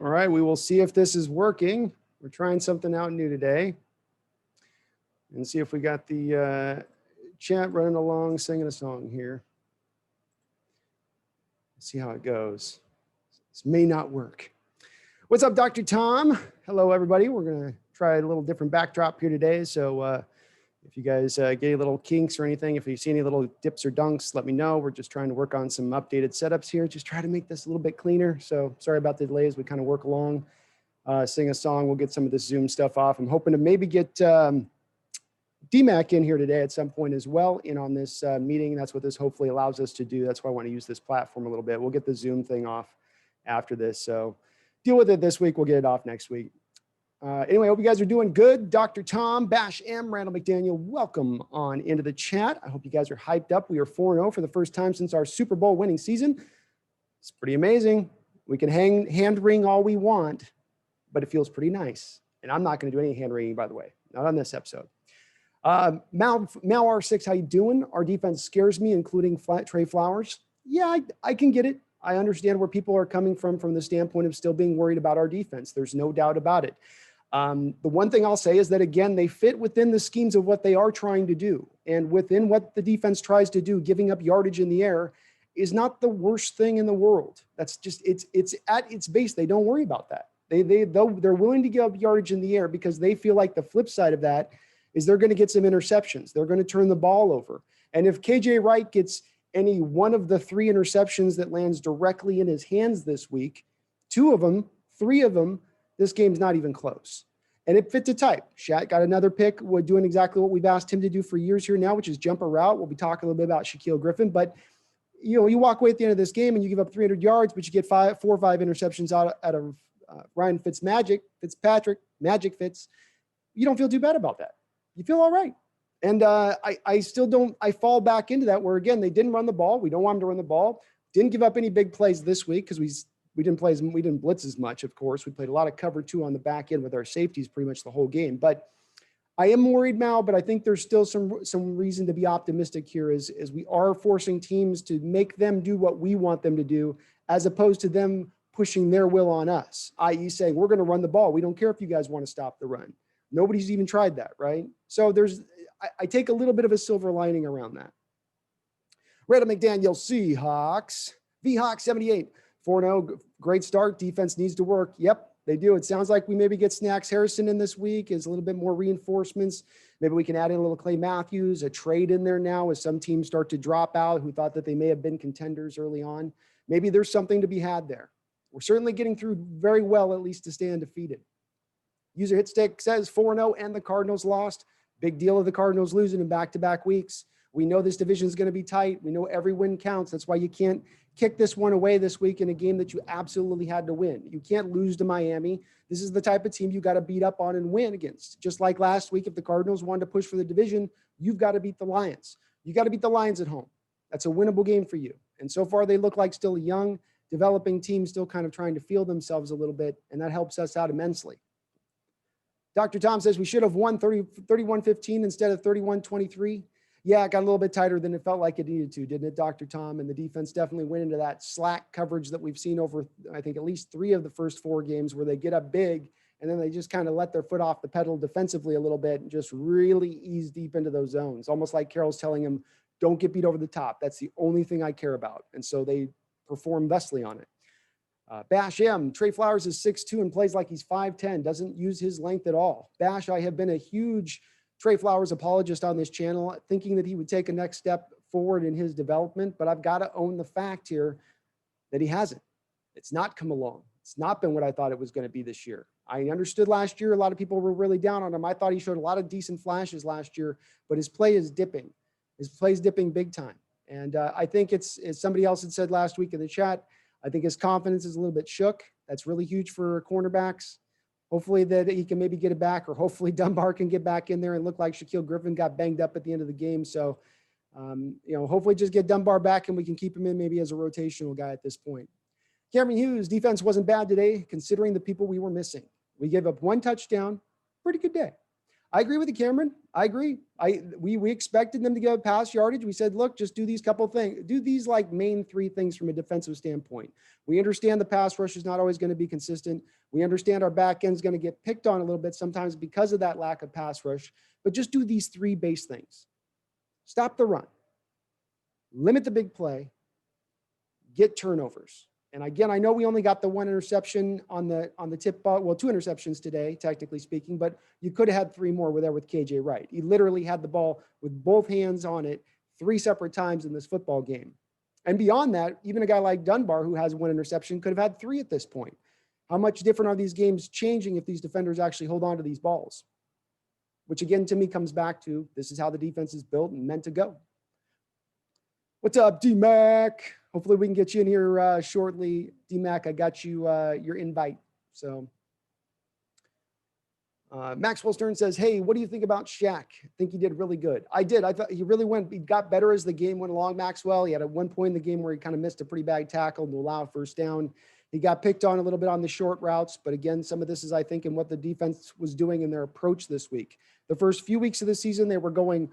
All right, we will see if this is working. We're trying something out new today. And see if we got the chat running along, singing a song here. Let's see how it goes. This may not work. What's up, Dr. Tom? Hello, everybody. We're going to try a little different backdrop here today. So if you guys get any little kinks or anything, if you see any little dips or dunks, let me know. We're just trying to work on some updated setups here. Just try to make this a little bit cleaner. So sorry about the delays. We kind of work along, sing a song. We'll get some of this Zoom stuff off. I'm hoping to maybe get DMAC in here today at some point as well in on this meeting. That's what this hopefully allows us to do. That's why I want to use this platform a little bit. We'll get the Zoom thing off after this. So deal with it this week. We'll get it off next week. Anyway, I hope you guys are doing good. Dr. Tom, Bash M, Randall McDaniel, welcome on into the chat. I hope you guys are hyped up. We are 4-0 for the first time since our Super Bowl winning season. It's pretty amazing. We can hand wring all we want, but it feels pretty nice. And I'm not going to do any hand wringing, by the way, not on this episode. Mal R6, how you doing? Our defense scares me, including Trey Flowers. Yeah, I can get it. I understand where people are coming from the standpoint of still being worried about our defense. There's no doubt about it. The one thing I'll say is that, again, they fit within the schemes of what they are trying to do. And within what the defense tries to do, giving up yardage in the air is not the worst thing in the world. That's just, it's at its base. They don't worry about that. They're willing to give up yardage in the air because they feel like the flip side of that is they're going to get some interceptions. They're going to turn the ball over. And if KJ Wright gets any one of the 3 interceptions that lands directly in his hands this week, 2 of them, 3 of them, this game's not even close. And it fit the type. Shaq got another pick. We're doing exactly what we've asked him to do for years here now, which is jump a route. We'll be talking a little bit about Shaquille Griffin. But, you know, you walk away at the end of this game and you give up 300 yards, but you get 4 or 5 interceptions out of Ryan Fitzpatrick, Magic Fitz. You don't feel too bad about that. You feel all right. And I still don't, I fall back into that where, again, they didn't run the ball. We don't want them to run the ball. Didn't give up any big plays this week because we didn't blitz as much, of course. We played a lot of cover 2 on the back end with our safeties pretty much the whole game. But I am worried, Mal, but I think there's still some reason to be optimistic here as we are forcing teams to make them do what we want them to do, as opposed to them pushing their will on us, i.e. saying, we're going to run the ball. We don't care if you guys want to stop the run. Nobody's even tried that, right? So I take a little bit of a silver lining around that. Randall McDaniel, Seahawks, VHawk 78, 4-0, great start. Defense needs to work. Yep, they do. It sounds like we maybe get Snacks Harrison in this week as a little bit more reinforcements. Maybe we can add in a little Clay Matthews, a trade in there now as some teams start to drop out who thought that they may have been contenders early on. Maybe there's something to be had there. We're certainly getting through very well, at least to stay undefeated. User Hitstick says 4-0 and the Cardinals lost. Big deal of the Cardinals losing in back-to-back weeks. We know this division is going to be tight. We know every win counts. That's why you can't kick this one away this week in a game that you absolutely had to win. You can't lose to Miami. This is the type of team you got to beat up on and win against. Just like last week, if the Cardinals wanted to push for the division, you've got to beat the Lions. You got to beat the Lions at home. That's a winnable game for you. And so far, they look like still a young, developing team, still kind of trying to feel themselves a little bit, and that helps us out immensely. Dr. Tom says we should have won 31-15 instead of 31-23. Yeah, it got a little bit tighter than it felt like it needed to, didn't it, Dr. Tom? And the defense definitely went into that slack coverage that we've seen over, I think, at least 3 of the first 4 games where they get up big and then they just kind of let their foot off the pedal defensively a little bit and just really ease deep into those zones. Almost like Carroll's telling him, don't get beat over the top. That's the only thing I care about. And so they perform thusly on it. Bash M, Trey Flowers is 6'2" and plays like he's 5'10", doesn't use his length at all. Bash, I have been a huge Trey Flowers apologist on this channel, thinking that he would take a next step forward in his development, but I've got to own the fact here that he hasn't. It's not come along. It's not been what I thought it was going to be this year. I understood last year, a lot of people were really down on him. I thought he showed a lot of decent flashes last year, but his play is dipping. His play is dipping big time. And I think it's, as somebody else had said last week in the chat, I think his confidence is a little bit shook. That's really huge for cornerbacks. Hopefully that he can maybe get it back, or hopefully Dunbar can get back in there and look like Shaquille Griffin got banged up at the end of the game. So, hopefully just get Dunbar back and we can keep him in maybe as a rotational guy at this point. Cameron Hughes, defense wasn't bad today considering the people we were missing. We gave up 1 touchdown. Pretty good day. I agree with you, Cameron. I agree. We expected them to get pass yardage. We said, look, just do these couple things. Do these like main three things from a defensive standpoint. We understand the pass rush is not always going to be consistent. We understand our back end is going to get picked on a little bit sometimes because of that lack of pass rush. But just do these three base things. Stop the run. Limit the big play. Get turnovers. And again, I know we only got the one interception on the tip ball. Well, two interceptions today, technically speaking, but you could have had three more with KJ Wright. He literally had the ball with both hands on it 3 separate times in this football game. And beyond that, even a guy like Dunbar, who has one interception, could have had 3 at this point. How much different are these games changing if these defenders actually hold on to these balls? Which again, to me, comes back to this is how the defense is built and meant to go. What's up, D-Mac? Hopefully we can get you in here shortly. D-Mac, I got you your invite. So Maxwell Stern says, hey, what do you think about Shaq? I think he did really good. I did. I thought he got better as the game went along, Maxwell. He had at one point in the game where he kind of missed a pretty bad tackle to allow a first down. He got picked on a little bit on the short routes. But again, some of this is, I think, in what the defense was doing in their approach this week. The first few weeks of the season, they were going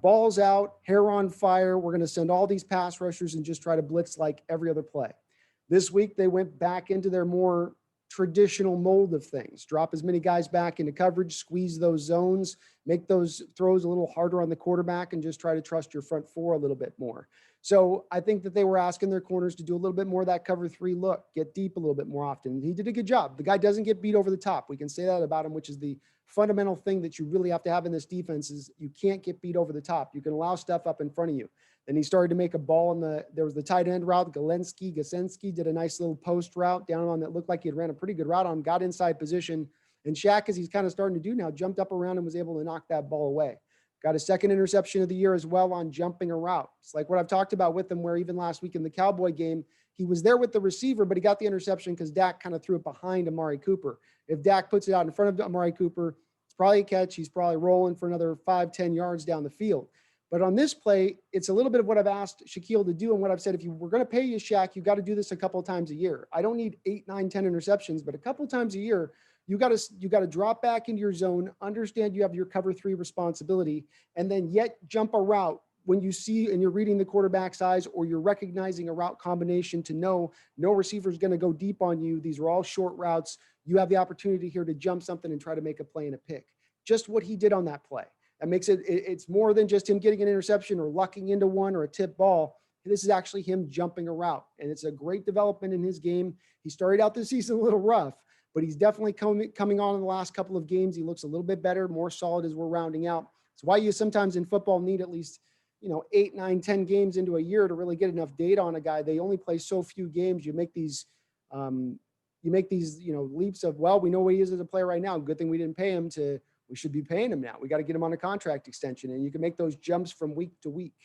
balls out, hair on fire. We're going to send all these pass rushers and just try to blitz like every other play. This week, they went back into their more traditional mold of things. Drop as many guys back into coverage, squeeze those zones, make those throws a little harder on the quarterback, and just try to trust your front four a little bit more. So I think that they were asking their corners to do a little bit more of that cover 3 look, get deep a little bit more often. He did a good job. The guy doesn't get beat over the top. We can say that about him, which is the fundamental thing that you really have to have in this defense is you can't get beat over the top. You can allow stuff up in front of you. Then he started to make a ball there was the tight end route. Gasensky did a nice little post route down on that looked like he had ran a pretty good route on, got inside position. And Shaq, as he's kind of starting to do now, jumped up around and was able to knock that ball away. Got a second interception of the year as well on jumping a route. It's like what I've talked about with him, where even last week in the Cowboy game, he was there with the receiver, but he got the interception because Dak kind of threw it behind Amari Cooper. If Dak puts it out in front of Amari Cooper, it's probably a catch. He's probably rolling for another 5-10 yards down the field. But on this play, it's a little bit of what I've asked Shaquille to do and what I've said. If we're going to pay you, Shaq, you got to do this a couple of times a year. I don't need 8, 9, 10 interceptions, but a couple of times a year, you got to drop back into your zone, understand you have your cover 3 responsibility, and then yet jump a route when you see and you're reading the quarterback's eyes or you're recognizing a route combination to know no receiver is going to go deep on you. These are all short routes. You have the opportunity here to jump something and try to make a play and a pick. Just what he did on that play. That makes it's more than just him getting an interception or lucking into one or a tip ball. This is actually him jumping a route, and it's a great development in his game. He started out this season a little rough, but he's definitely coming on in the last couple of games. He looks a little bit better, more solid as we're rounding out. It's why you sometimes in football need at least 8, 9, 10 games into a year to really get enough data on a guy. They only play so few games. You make these leaps of, well, we know what he is as a player right now. Good thing we didn't pay him to. We should be paying him now. We got to get him on a contract extension, and you can make those jumps from week to week,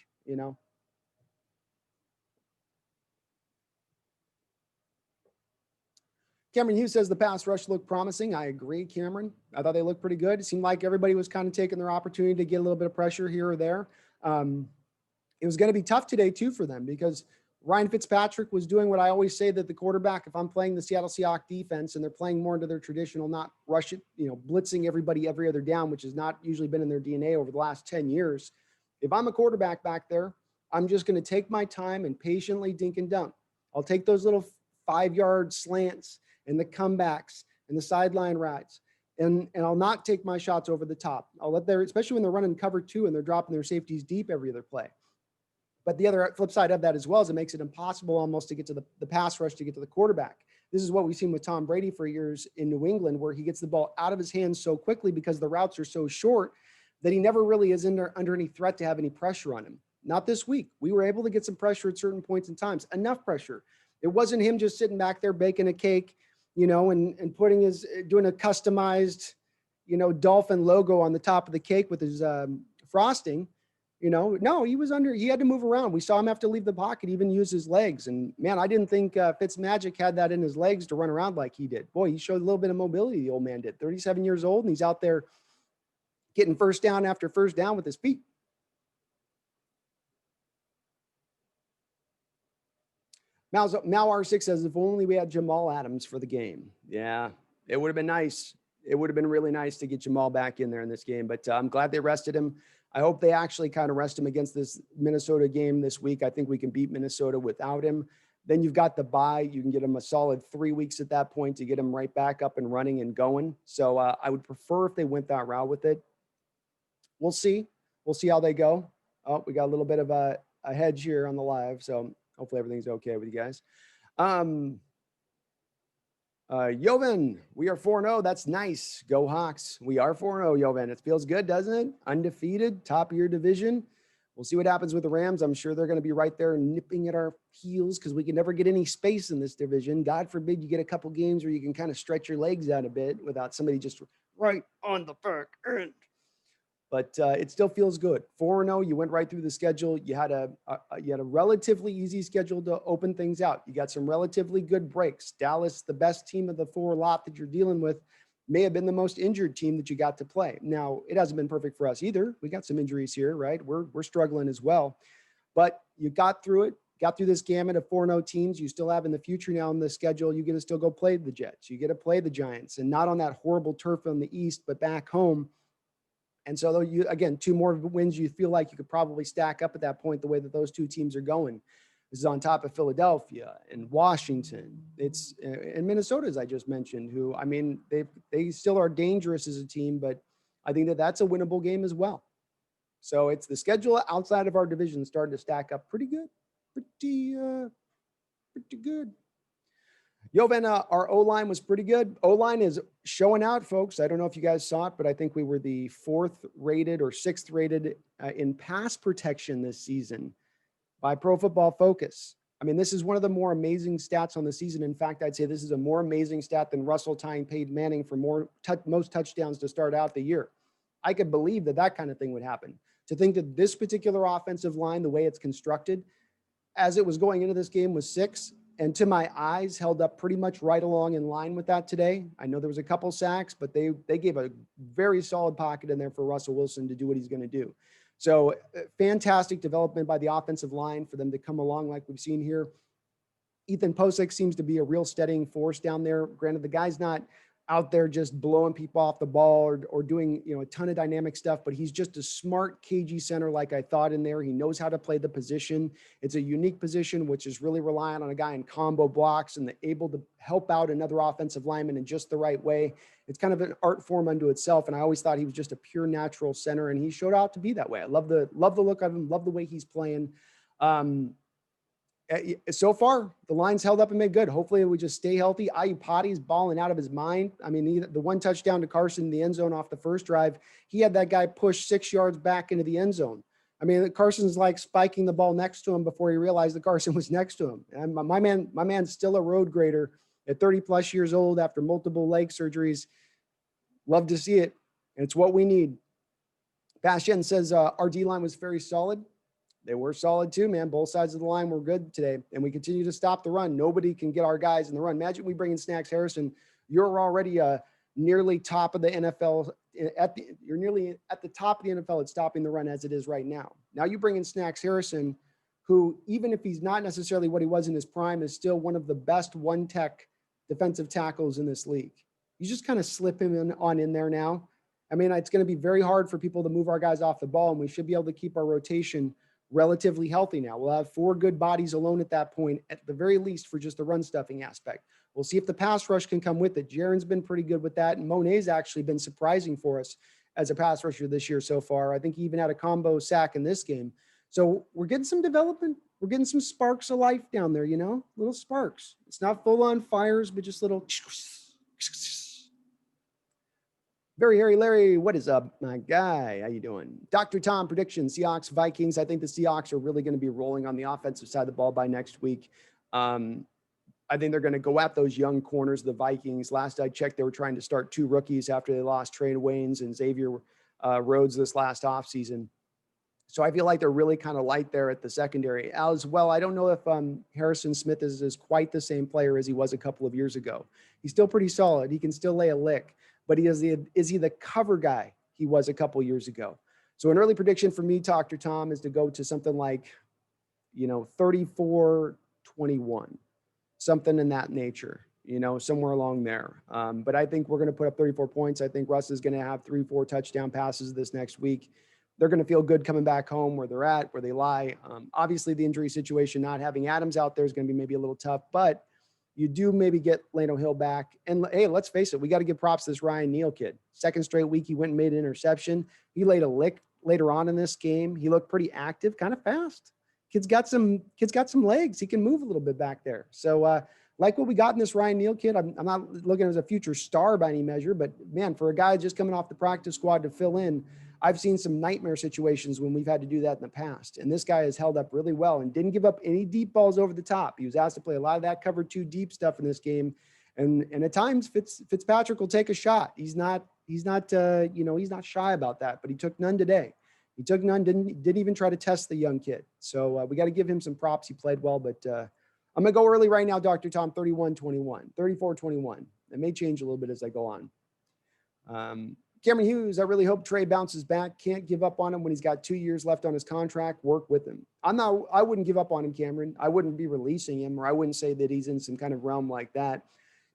Cameron Hughes says the pass rush looked promising. I agree, Cameron. I thought they looked pretty good. It seemed like everybody was kind of taking their opportunity to get a little bit of pressure here or there. It was going to be tough today too for them because Ryan Fitzpatrick was doing what I always say that the quarterback, if I'm playing the Seattle Seahawks defense and they're playing more into their traditional, not rush it, blitzing everybody every other down, which has not usually been in their DNA over the last 10 years. If I'm a quarterback back there, I'm just going to take my time and patiently dink and dunk. I'll take those little 5-yard slants and the comebacks and the sideline rides. And I'll not take my shots over the top. I'll let especially when they're running cover 2 and they're dropping their safeties deep every other play. But the other flip side of that as well is it makes it impossible almost to get to the pass rush to get to the quarterback. This is what we've seen with Tom Brady for years in New England, where he gets the ball out of his hands so quickly because the routes are so short that he never really is under any threat to have any pressure on him. Not this week. We were able to get some pressure at certain points in times, enough pressure. It wasn't him just sitting back there baking a cake, and doing a customized, Dolphin logo on the top of the cake with his frosting. No, he had to move around. We saw him have to leave the pocket, even use his legs. And man, I didn't think Fitzmagic had that in his legs to run around like he did. Boy, he showed a little bit of mobility, the old man did. 37 years old, and he's out there getting first down after first down with his feet. Mal R6 says, if only we had Jamal Adams for the game. Yeah, it would have been nice. it would have been really nice to get Jamal back in there in this game, but I'm glad they rested him. I hope they actually kind of rest him against this Minnesota game this week. I think we can beat Minnesota without him. Then you've got the bye. You can get him a solid 3 weeks at that point to get him right back up and running and going. So I would prefer if they went that route with it. We'll see. We'll see how they go. Oh, we got a little bit of a hedge here on the live, so hopefully everything's okay with you guys. Joven, we are 4-0. That's nice. Go Hawks. We are 4-0, Joven. It feels good, doesn't it? Undefeated, top of your division. We'll see what happens with the Rams. I'm sure they're going to be right there nipping at our heels because we can never get any space in this division. God forbid you get a couple games where you can kind of stretch your legs out a bit without somebody just right on the back end. But it still feels good. 4-0, you went right through the schedule. You had a relatively easy schedule to open things out. You got some relatively good breaks. Dallas, the best team of the four lot that you're dealing with, may have been the most injured team that you got to play. Now, it hasn't been perfect for us either. We got some injuries here, right? We're struggling as well. But you got through it, got through this gamut of 4-0 teams. You still have in the future now in the schedule, you're going to still go play the Jets. You get to play the Giants, and not on that horrible turf in the East, but back home. And so, you again, 2 more wins you feel like you could probably stack up at that point, the way that those 2 teams are going. This is on top of Philadelphia and Washington. It's and Minnesota, as I just mentioned, who, I mean, they still are dangerous as a team, but I think that that's a winnable game as well. So it's the schedule outside of our division starting to stack up pretty good, pretty good. Joven, our O-line was pretty good. O-line is showing out, folks. I don't know if you guys saw it, but I think we were the 4th rated or 6th rated in pass protection this season by Pro Football Focus. I mean, this is one of the more amazing stats on the season. In fact, I'd say this is a more amazing stat than Russell tying Peyton Manning for most touchdowns to start out the year. I could believe that kind of thing would happen. To think that this particular offensive line, the way it's constructed, as it was going into this game, was 6. And to my eyes, held up pretty much right along in line with that today. I know there was a couple sacks, but they gave a very solid pocket in there for Russell Wilson to do what he's going to do. So fantastic development by the offensive line for them to come along like we've seen here. Ethan Posick seems to be a real steadying force down there. Granted, the guy's not out there just blowing people off the ball or doing, a ton of dynamic stuff, but he's just a smart, cagey center like I thought in there. He knows how to play the position. It's a unique position, which is really relying on a guy in combo blocks and able to help out another offensive lineman in just the right way. It's kind of an art form unto itself, and I always thought he was just a pure natural center, and he showed out to be that way. I love the look of him, love the way he's playing. So far, the line's held up and made good. Hopefully, it would just stay healthy. Potty's balling out of his mind. I mean, the one touchdown to Carson in the end zone off the first drive, he had that guy push 6 yards back into the end zone. I mean, Carson's like spiking the ball next to him before he realized that Carson was next to him. And my man's still a road grader at 30-plus years old after multiple leg surgeries. Love to see it, and it's what we need. Bastian says our D-line was very solid. They were solid too, man. Both sides of the line were good today, and we continue to stop the run. Nobody can get our guys in the run. Imagine we bring in Snacks Harrison. You're already nearly top of the NFL. You're nearly at the top of the NFL at stopping the run as it is right now. Now you bring in Snacks Harrison, who, even if he's not necessarily what he was in his prime, is still one of the best one-tech defensive tackles in this league. You just kind of slip him in there now. I mean, it's going to be very hard for people to move our guys off the ball, and we should be able to keep our rotation relatively healthy now. We'll have 4 good bodies alone at that point, at the very least, for just the run stuffing aspect. We'll see if the pass rush can come with it. Jaron's been pretty good with that, and Monet's actually been surprising for us as a pass rusher this year so far. I think he even had a combo sack in this game. So we're getting some development. We're getting some sparks of life down there, little sparks. It's not full on fires, but just little. Very hairy Larry, what is up, my guy? How you doing? Dr. Tom, predictions, Seahawks, Vikings. I think the Seahawks are really going to be rolling on the offensive side of the ball by next week. I think they're going to go at those young corners, the Vikings. Last I checked, they were trying to start 2 rookies after they lost Trey Waynes and Xavier Rhodes this last offseason. So I feel like they're really kind of light there at the secondary. As well, I don't know if Harrison Smith is quite the same player as he was a couple of years ago. He's still pretty solid. He can still lay a lick. But is he the cover guy he was a couple years ago? So an early prediction for me, Dr. Tom, is to go to something like, 34-21, something in that nature. somewhere along there. But I think we're going to put up 34 points. I think Russ is going to have 3-4 touchdown passes this next week. They're going to feel good coming back home where they're at, where they lie. Obviously, the injury situation, not having Adams out there is going to be maybe a little tough, but you do maybe get Lano Hill back. And hey, let's face it, we got to give props to this Ryan Neal kid. Second straight week, he went and made an interception. He laid a lick later on in this game. He looked pretty active, kind of fast. Kid's got some legs. He can move a little bit back there. So like what we got in this Ryan Neal kid, I'm not looking as a future star by any measure, but man, for a guy just coming off the practice squad to fill in, I've seen some nightmare situations when we've had to do that in the past. And this guy has held up really well and didn't give up any deep balls over the top. He was asked to play a lot of that cover 2 deep stuff in this game. And at times Fitzpatrick will take a shot. He's not shy about that, but he took none today. He took none, didn't even try to test the young kid. So we got to give him some props. He played well, but I'm going to go early right now, Dr. Tom, 31-21, 34-21. It may change a little bit as I go on. Cameron Hughes, I really hope Trey bounces back. Can't give up on him when he's got 2 years left on his contract. Work with him. I wouldn't give up on him, Cameron. I wouldn't be releasing him, or I wouldn't say that he's in some kind of realm like that.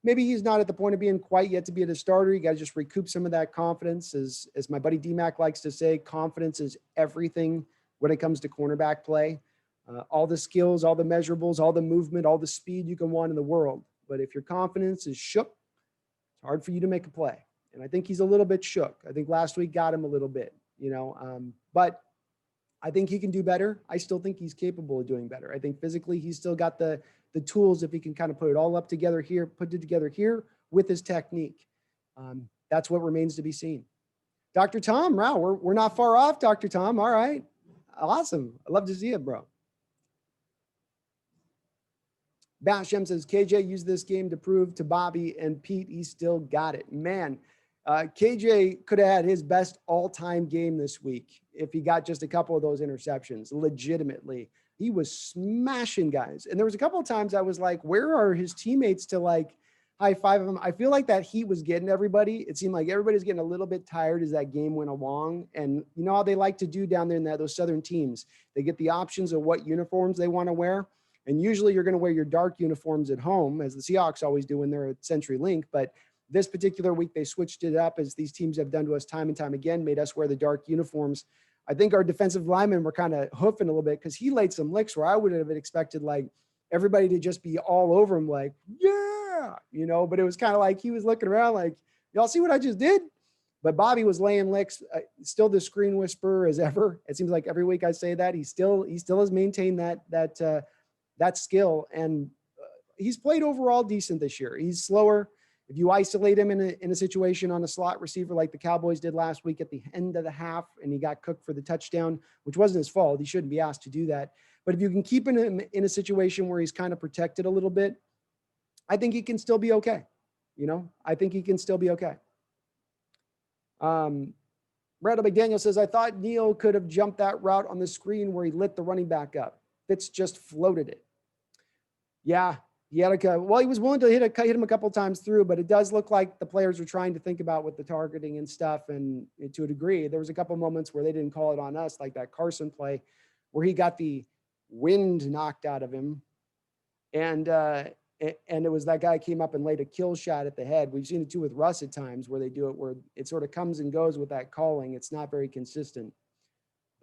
Maybe he's not at the point of being quite yet to be a starter. You got to just recoup some of that confidence. As my buddy D-Mac likes to say, confidence is everything when it comes to cornerback play. All the skills, all the measurables, all the movement, all the speed you can want in the world. But if your confidence is shook, it's hard for you to make a play. And I think he's a little bit shook. I think last week got him a little bit, but I think he can do better. I still think he's capable of doing better. I think physically he's still got the tools if he can kind of put it together here with his technique. That's what remains to be seen. Dr. Tom, wow, we're not far off, Dr. Tom. All right. Awesome. I love to see it, bro. Bashem says, KJ used this game to prove to Bobby and Pete he still got it. Man, KJ could have had his best all-time game this week if he got just a couple of those interceptions. Legitimately, he was smashing guys. And there was a couple of times I was like, where are his teammates to like high five him? I feel like that heat was getting everybody. It seemed like everybody's getting a little bit tired as that game went along. And you know how they like to do down there in those Southern teams. They get the options of what uniforms they want to wear. And usually you're going to wear your dark uniforms at home, as the Seahawks always do when they're at CenturyLink. But this particular week, they switched it up, as these teams have done to us time and time again, made us wear the dark uniforms. I think our defensive linemen were kind of hoofing a little bit because he laid some licks where I would have expected like everybody to just be all over him, like, yeah, but it was kind of like he was looking around like, y'all see what I just did? But Bobby was laying licks, still the screen whisperer as ever. It seems like every week I say that he still has maintained that skill. And he's played overall decent this year. He's slower. If you isolate him in a situation on a slot receiver like the Cowboys did last week at the end of the half, and he got cooked for the touchdown, which wasn't his fault. He shouldn't be asked to do that. But if you can keep him in a situation where he's kind of protected a little bit, I think he can still be okay. I think he can still be okay. Randall McDaniel says, I thought Neal could have jumped that route on the screen where he lit the running back up. Fitz just floated it. Yeah, he had he was willing to hit him a couple of times through, but it does look like the players are trying to think about with the targeting and stuff. And to a degree, there was a couple of moments where they didn't call it on us, like that Carson play where he got the wind knocked out of him. And it was that guy came up and laid a kill shot at the head. We've seen it too with Russ at times where they do it, where it sort of comes and goes with that calling. It's not very consistent.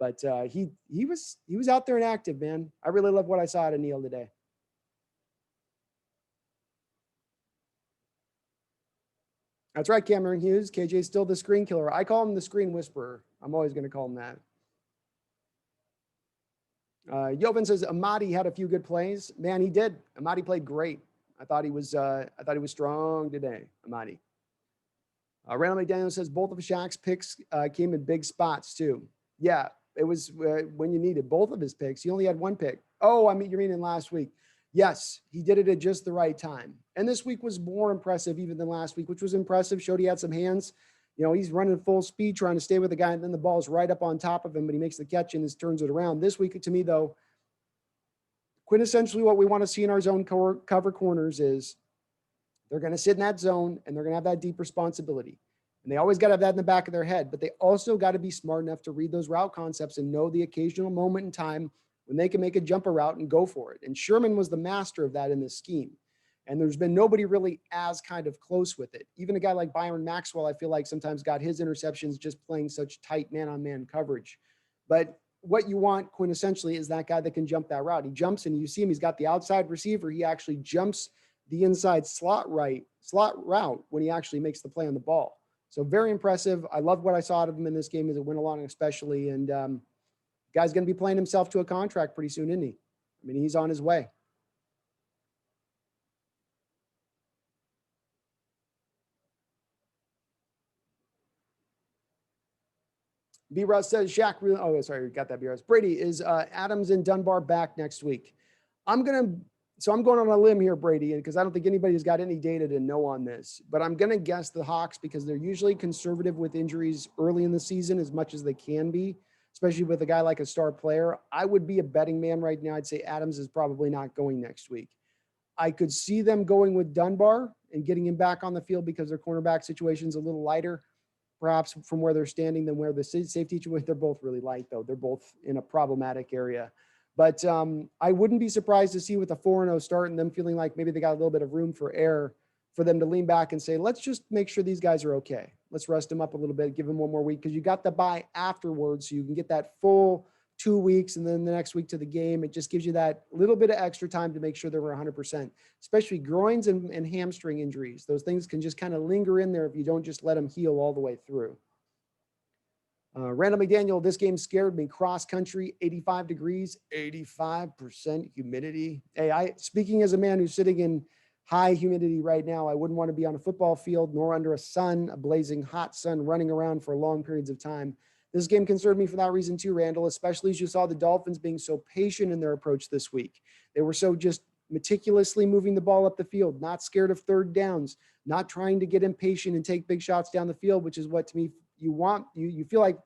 But he was out there and active, man. I really love what I saw out of Neal today. That's right, Cameron Hughes. KJ's still the screen killer. I call him the screen whisperer. I'm always going to call him that. Jovan says Amadi had a few good plays. Man, he did. Amadi played great. I thought he was strong today, Amadi. Randall McDaniel says both of Shaq's picks came in big spots too. Yeah, it was when you needed both of his picks. He only had one pick. Oh, you mean in last week? Yes, he did it at just the right time. And this week was more impressive even than last week, which was impressive. Showed he had some hands. He's running full speed trying to stay with the guy, and then the ball's right up on top of him, but he makes the catch and turns it around. This week, to me, though, quintessentially what we want to see in our zone cover corners is they're going to sit in that zone, and they're going to have that deep responsibility. And they always got to have that in the back of their head, but they also got to be smart enough to read those route concepts and know the occasional moment in time when they can make a jumper route and go for it. And Sherman was the master of that in this scheme. And there's been nobody really as kind of close with it. Even a guy like Byron Maxwell, I feel like sometimes got his interceptions just playing such tight man-on-man coverage. But what you want quintessentially is that guy that can jump that route. He jumps and you see him, he's got the outside receiver. He actually jumps the inside slot route when he actually makes the play on the ball. So very impressive. I love what I saw out of him in this game as it went along, especially. And guy's going to be playing himself to a contract pretty soon, isn't he? I mean, he's on his way. B-Russ says Shaq really, oh, sorry, got that, B-Russ. Brady, is Adams and Dunbar back next week? I'm going on a limb here, Brady, because I don't think anybody's got any data to know on this, but I'm going to guess the Hawks because they're usually conservative with injuries early in the season as much as they can be, especially with a guy like a star player. I would be a betting man right now. I'd say Adams is probably not going next week. I could see them going with Dunbar and getting him back on the field because their cornerback situation is a little lighter, perhaps from where they're standing than where the safety, they're both really light though. They're both in a problematic area. But I wouldn't be surprised to see with a 4-0 start and them feeling like maybe they got a little bit of room for error for them to lean back and say, let's just make sure these guys are okay. Let's rest them up a little bit, give them one more week because you got the bye afterwards. So you can get that full 2 weeks and then the next week to the game. It just gives you that little bit of extra time to make sure they're 100%, especially groins and hamstring injuries. Those things can just kind of linger in there if you don't just let them heal all the way through. Randall McDaniel, this game scared me. Cross country, 85 degrees, 85% humidity. Hey, speaking as a man who's sitting in high humidity right now, I wouldn't want to be on a football field nor under a blazing hot sun running around for long periods of time. This game concerned me for that reason too, Randall, especially as you saw the Dolphins being so patient in their approach this week. They were so just meticulously moving the ball up the field, not scared of third downs, not trying to get impatient and take big shots down the field, which is what to me you feel like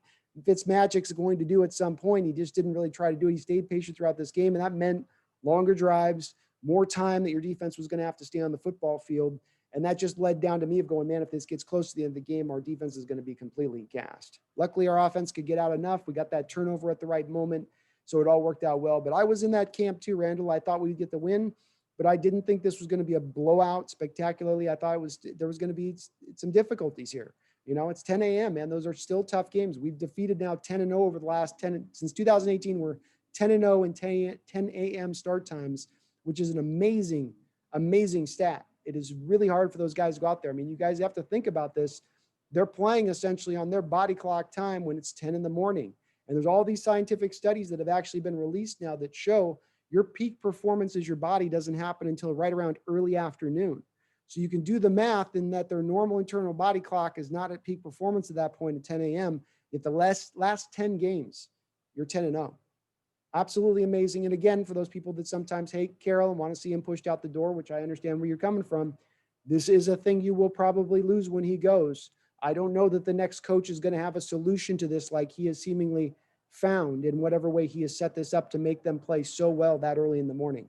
Fitzmagic's going to do at some point. He just didn't really try to do it. He stayed patient throughout this game, and that meant longer drives, more time that your defense was going to have to stay on the football field. And that just led down to me of going, man, if this gets close to the end of the game, our defense is going to be completely gassed. Luckily, our offense could get out enough. We got that turnover at the right moment, so it all worked out well. But I was in that camp too, Randall. I thought we'd get the win, but I didn't think this was going to be a blowout spectacularly. I thought there was going to be some difficulties here. You know, it's 10 a.m., man. Those are still tough games. We've defeated now 10-0 over the last 10, since 2018, we're 10-0 in 10 a.m. start times, which is an amazing, amazing stat. It is really hard for those guys to go out there. I mean, you guys have to think about this. They're playing essentially on their body clock time when it's 10 in the morning. And there's all these scientific studies that have actually been released now that show your peak performance as your body doesn't happen until right around early afternoon. So you can do the math in that their normal internal body clock is not at peak performance at that point at 10 a.m. Yet the last 10 games, you're 10-0. Absolutely amazing. And again, for those people that sometimes hate Carroll and want to see him pushed out the door, which I understand where you're coming from, this is a thing you will probably lose when he goes. I don't know that the next coach is going to have a solution to this like he has seemingly found in whatever way he has set this up to make them play so well that early in the morning.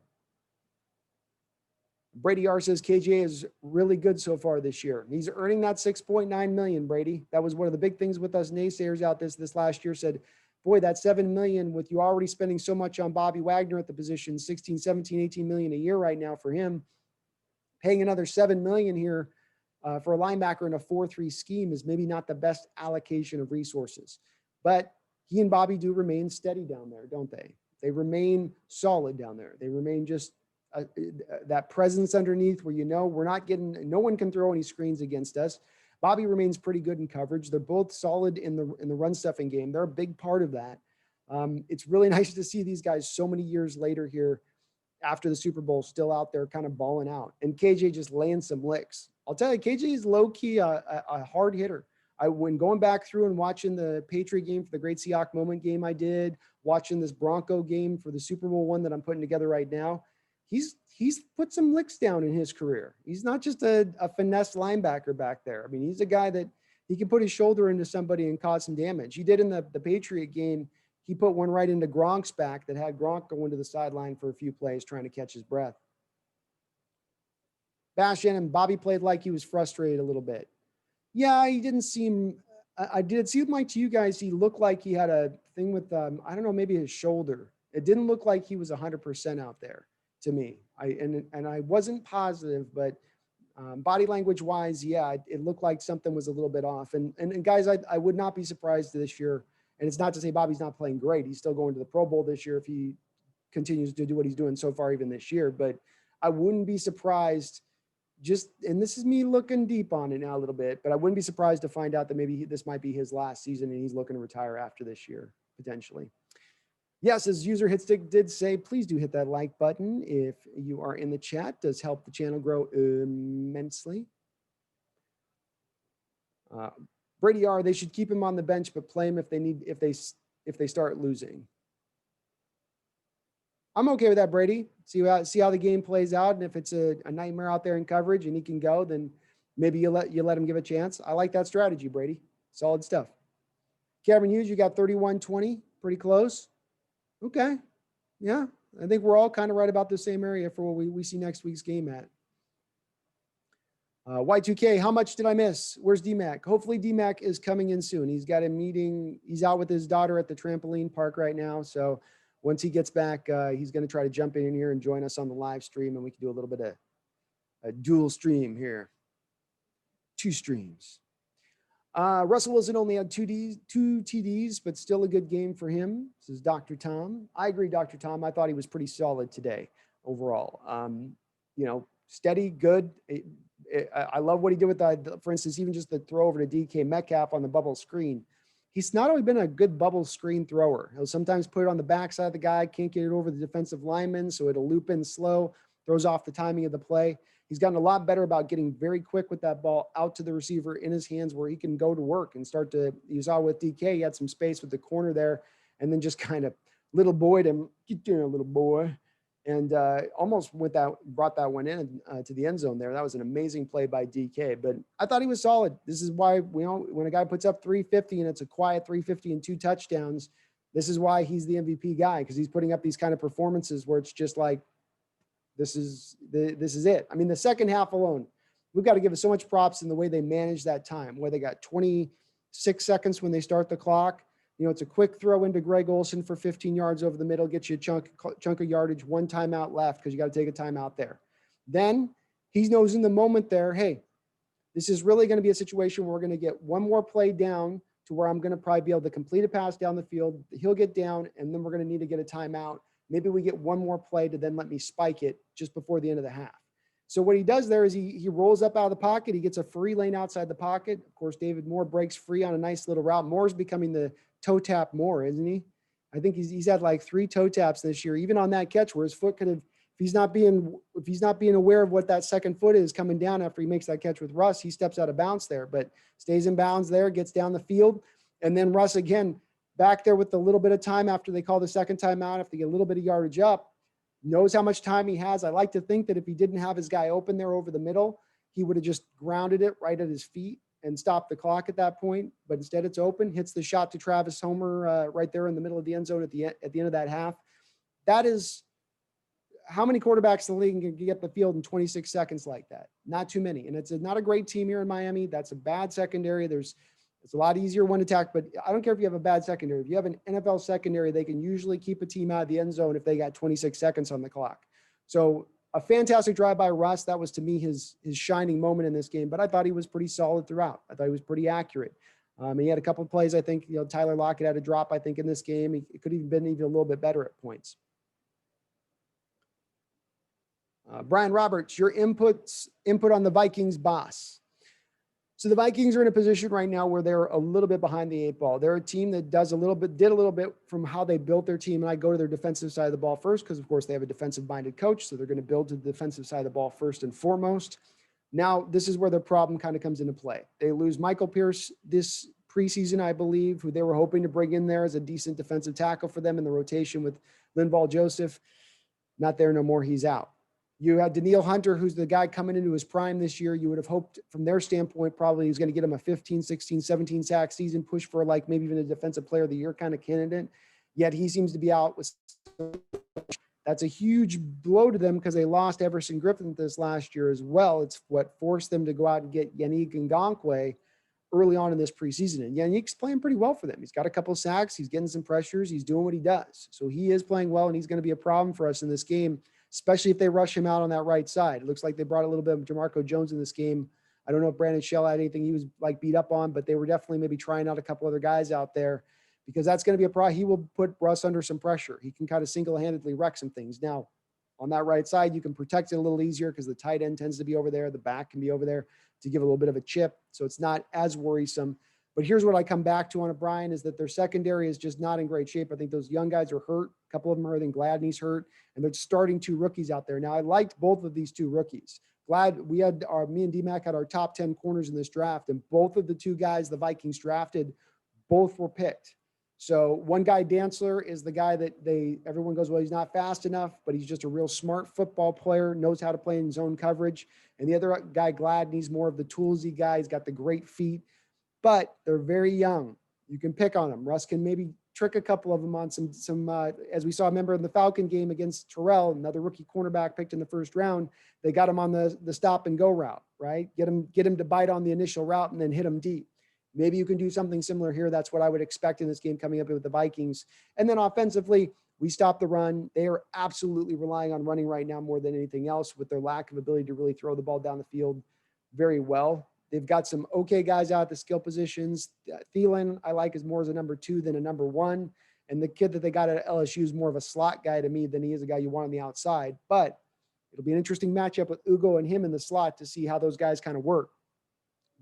Brady R says KJ is really good so far this year. He's earning that $6.9 million, Brady. That was one of the big things with us naysayers out this last year said, boy, that $7 million with you already spending so much on Bobby Wagner at the position, 16, 17, 18 million a year right now for him. Paying another $7 million here for a linebacker in a 4-3 scheme is maybe not the best allocation of resources. But he and Bobby do remain steady down there, don't they? They remain solid down there. They remain just that presence underneath where, we're not getting, no one can throw any screens against us. Bobby remains pretty good in coverage. They're both solid in the run stuffing game. They're a big part of that. It's really nice to see these guys so many years later here after the Super Bowl still out there kind of balling out. And KJ just laying some licks. I'll tell you, KJ is low-key a hard hitter. When going back through and watching the Patriot game for the Great Seahawks Moment game I did, watching this Bronco game for the Super Bowl one that I'm putting together right now, he's put some licks down in his career. He's not just a finesse linebacker back there. I mean, he's a guy that he can put his shoulder into somebody and cause some damage. He did in the Patriot game. He put one right into Gronk's back that had Gronk going to the sideline for a few plays trying to catch his breath. Bashan and Bobby played like he was frustrated a little bit. Yeah, he didn't seem – I did seem like to you guys he looked like he had a thing with, I don't know, maybe his shoulder. It didn't look like he was 100% out there. to me. I wasn't positive, but body language wise, yeah, it looked like something was a little bit off. And guys, I would not be surprised this year. And it's not to say Bobby's not playing great. He's still going to the Pro Bowl this year if he continues to do what he's doing so far, even this year. But I wouldn't be surprised and this is me looking deep on it now a little bit, but I wouldn't be surprised to find out that maybe this might be his last season and he's looking to retire after this year, potentially. Yes, as user Hitstick did say, please do hit that like button if you are in the chat. It does help the channel grow immensely. Brady R, they should keep him on the bench, but play him if they start losing. I'm okay with that, Brady. See how the game plays out, and if it's a nightmare out there in coverage and he can go, then maybe you let him give a chance. I like that strategy, Brady. Solid stuff. Cameron Hughes, you got 31-20, pretty close. Okay, yeah, I think we're all kind of right about the same area for what we see next week's game at. Y2K, how much did I miss? Where's DMAC? Hopefully DMAC is coming in soon. He's got a meeting. He's out with his daughter at the trampoline park right now, so once he gets back, he's going to try to jump in here and join us on the live stream, and we can do a little bit of a dual stream here. 2 streams. Russell Wilson only had 2 TDs, but still a good game for him. This is Dr. Tom. I agree, Dr. Tom. I thought he was pretty solid today overall. Steady, good. I love what he did with that. For instance, even just the throw over to DK Metcalf on the bubble screen. He's not only been a good bubble screen thrower. He'll sometimes put it on the backside of the guy, can't get it over the defensive lineman, so it'll loop in slow, throws off the timing of the play. He's gotten a lot better about getting very quick with that ball out to the receiver in his hands where he can go to work and start to, you saw with DK, he had some space with the corner there and then just kind of little boyed him, get there, little boy. And almost brought that one in to the end zone there. That was an amazing play by DK, but I thought he was solid. This is why when a guy puts up 350 and it's a quiet 350 and 2 touchdowns, this is why he's the MVP guy, because he's putting up these kind of performances where it's just like, this is it. I mean, the second half alone, we've got to give it so much props in the way they manage that time, where they got 26 seconds when they start the clock. It's a quick throw into Greg Olsen for 15 yards over the middle, get you a chunk of yardage, 1 timeout left because you got to take a timeout there. Then he knows in the moment there, hey, this is really going to be a situation where we're going to get one more play down to where I'm going to probably be able to complete a pass down the field. He'll get down, and then we're going to need to get a timeout. Maybe we get one more play to then let me spike it just before the end of the half. So what he does there is he rolls up out of the pocket. He gets a free lane outside the pocket. Of course, David Moore breaks free on a nice little route. Moore's becoming the toe tap Moore, isn't he? I think he's had like 3 toe taps this year, even on that catch where his foot could have, if he's not being aware of what that second foot is coming down after he makes that catch with Russ, he steps out of bounds there, but stays in bounds there, gets down the field. And then Russ again, back there with a little bit of time after they call the second timeout, if they get a little bit of yardage up, knows how much time he has. I like to think that if he didn't have his guy open there over the middle, he would have just grounded it right at his feet and stopped the clock at that point. But instead it's open, hits the shot to Travis Homer right there in the middle of the end zone at the end of that half. That is how many quarterbacks in the league can get the field in 26 seconds like that? Not too many. And it's not a great team here in Miami. That's a bad secondary. It's a lot easier one attack, but I don't care if you have a bad secondary. If you have an NFL secondary, they can usually keep a team out of the end zone if they got 26 seconds on the clock. So a fantastic drive by Russ. That was, to me, his shining moment in this game, but I thought he was pretty solid throughout. I thought he was pretty accurate. He had a couple of plays. I think, Tyler Lockett had a drop, I think, in this game. It could have been even a little bit better at points. Brian Roberts, your input on the Vikings boss. So the Vikings are in a position right now where they're a little bit behind the 8 ball. They're a team that did a little bit from how they built their team. And I go to their defensive side of the ball first, because of course they have a defensive minded coach. So they're going to build to the defensive side of the ball first and foremost. Now, this is where their problem kind of comes into play. They lose Michael Pierce this preseason, I believe, who they were hoping to bring in there as a decent defensive tackle for them in the rotation with Linval Joseph. Not there no more. He's out. You had Daniil Hunter, who's the guy coming into his prime this year. You would have hoped from their standpoint, probably he's going to get him a 15, 16, 17 sack season, push for like maybe even a defensive player of the year kind of candidate. Yet he seems to be out with. That's a huge blow to them because they lost Everson Griffin this last year as well. It's what forced them to go out and get Yannick Ngakoue early on in this preseason. And Yannick's playing pretty well for them. He's got a couple of sacks. He's getting some pressures. He's doing what he does. So he is playing well, and he's going to be a problem for us in this game. especially if they rush him out on that right side. It looks like they brought a little bit of Jamarco Jones in this game. I don't know if Brandon Shell had anything he was like beat up on, but they were definitely maybe trying out a couple other guys out there, because that's going to be a problem. He will put Russ under some pressure. He can kind of single-handedly wreck some things. Now, on that right side, you can protect it a little easier because the tight end tends to be over there. The back can be over there to give a little bit of a chip. So it's not as worrisome. But here's what I come back to on it, Brian, is that their secondary is just not in great shape. I think those young guys are hurt. A couple of them are. I think Gladney's hurt. And they're starting 2 rookies out there. Now, I liked both of these 2 rookies. Me and D-Mac had our top 10 corners in this draft. And both of the 2 guys the Vikings drafted, both were picked. So one guy, Dantzler, is the guy that everyone goes, well, he's not fast enough, but he's just a real smart football player, knows how to play in zone coverage. And the other guy, Gladney's more of the toolsy guy. He's got the great feet, but they're very young. You can pick on them. Russ can maybe trick a couple of them on some as we saw, remember in the Falcon game against Terrell, another rookie cornerback picked in the first round. They got him on the stop and go route, right? Get him to bite on the initial route and then hit him deep. Maybe you can do something similar here. That's what I would expect in this game coming up with the Vikings. And then offensively, we stop the run. They are absolutely relying on running right now more than anything else, with their lack of ability to really throw the ball down the field very well. They've got some okay guys out at the skill positions. Thielen, I like, is more as a number 2 than a number 1. And the kid that they got at LSU is more of a slot guy to me than he is a guy you want on the outside. But it'll be an interesting matchup with Ugo and him in the slot to see how those guys kind of work.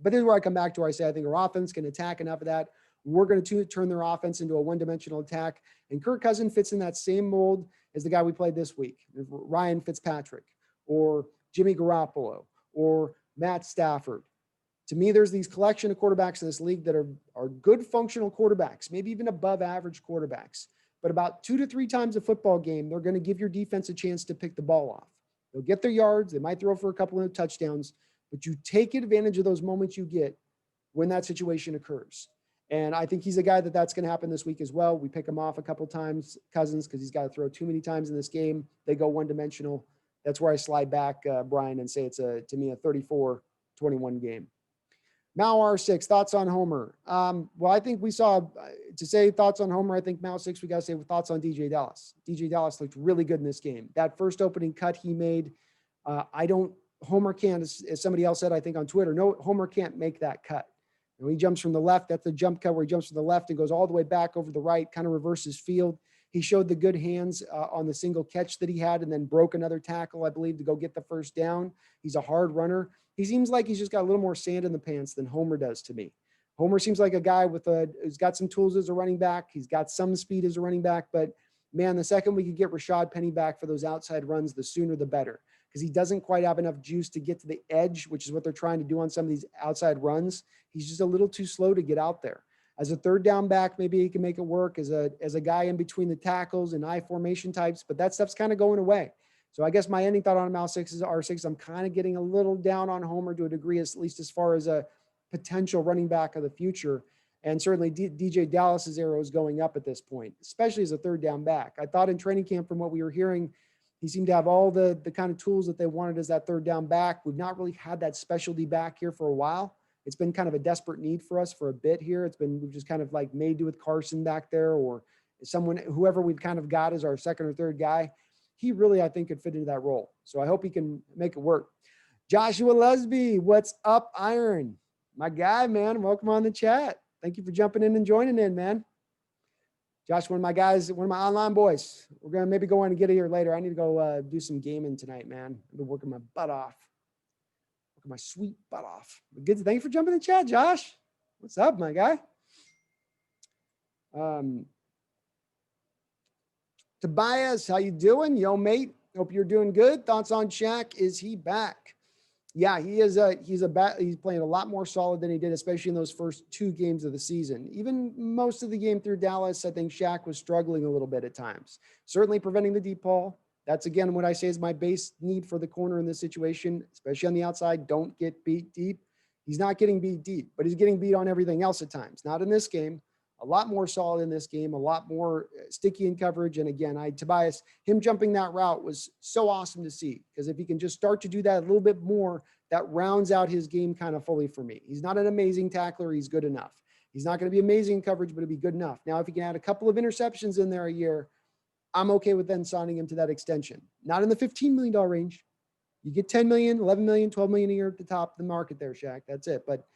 But this is where I come back to where I say I think our offense can attack enough of that. We're going to turn their offense into a one-dimensional attack. And Kirk Cousins fits in that same mold as the guy we played this week, Ryan Fitzpatrick, or Jimmy Garoppolo, or Matt Stafford. To me, there's these collection of quarterbacks in this league that are good functional quarterbacks, maybe even above average quarterbacks. But about 2 to 3 times a football game, they're going to give your defense a chance to pick the ball off. They'll get their yards. They might throw for a couple of touchdowns. But you take advantage of those moments you get when that situation occurs. And I think he's a guy that's going to happen this week as well. We pick him off a couple times, Cousins, because he's got to throw too many times in this game. They go one-dimensional. That's where I slide back, Brian, and say it's, to me, a 34-21 game. Mal R6, thoughts on Homer? Well, I think we saw, to say thoughts on Homer, I think Mal 6, we got to say thoughts on DJ Dallas. DJ Dallas looked really good in this game. That first opening cut he made, Homer can't, as somebody else said, I think on Twitter, no, Homer can't make that cut. And when he jumps from the left, that's the jump cut where he jumps from the left and goes all the way back over the right, kind of reverses field. He showed the good hands on the single catch that he had, and then broke another tackle, I believe, to go get the first down. He's a hard runner. He seems like he's just got a little more sand in the pants than Homer does to me. Homer seems like a guy who's got some tools as a running back. He's got some speed as a running back, but man, the second we could get Rashad Penny back for those outside runs, the sooner the better. Because he doesn't quite have enough juice to get to the edge, which is what they're trying to do on some of these outside runs. He's just a little too slow to get out there. As a third down back, maybe he can make it work as a guy in between the tackles and I formation types, but that stuff's kind of going away. So I guess my ending thought on him, R6 is R6. I'm kind of getting a little down on Homer to a degree, at least as far as a potential running back of the future. And certainly DJ Dallas's arrow is going up at this point, especially as a third down back. I thought in training camp, from what we were hearing, he seemed to have all the kind of tools that they wanted as that third down back. We've not really had that specialty back here for a while. It's been kind of a desperate need for us for a bit here. We've just kind of like made do with Carson back there, or whoever we've kind of got as our second or third guy. He really, I think, could fit into that role. So I hope he can make it work. Joshua Lesby, what's up, Iron? My guy, man. Welcome on the chat. Thank you for jumping in and joining in, man. Josh, one of my guys, one of my online boys. We're going to maybe go on and get here later. I need to go do some gaming tonight, man. I've been working my butt off. Working my sweet butt off. Good. Thank you for jumping in the chat, Josh. What's up, my guy? Tobias, how you doing? Yo, mate. Hope you're doing good. Thoughts on Shaq? Is he back? Yeah, he is. He's playing a lot more solid than he did, especially in those first 2 games of the season. Even most of the game through Dallas, I think Shaq was struggling a little bit at times. Certainly preventing the deep ball. That's, again, what I say is my base need for the corner in this situation, especially on the outside. Don't get beat deep. He's not getting beat deep, but he's getting beat on everything else at times. Not in this game. A lot more solid in this game, a lot more sticky in coverage. And again, Tobias, him jumping that route was so awesome to see, because if he can just start to do that a little bit more, that rounds out his game kind of fully for me. He's not an amazing tackler. He's good enough. He's not going to be amazing in coverage, but it'll be good enough. Now, if he can add a couple of interceptions in there a year, I'm okay with then signing him to that extension. Not in the $15 million range. You get 10 million, 11 million, 12 million a year at the top of the market there, Shaq. That's it. But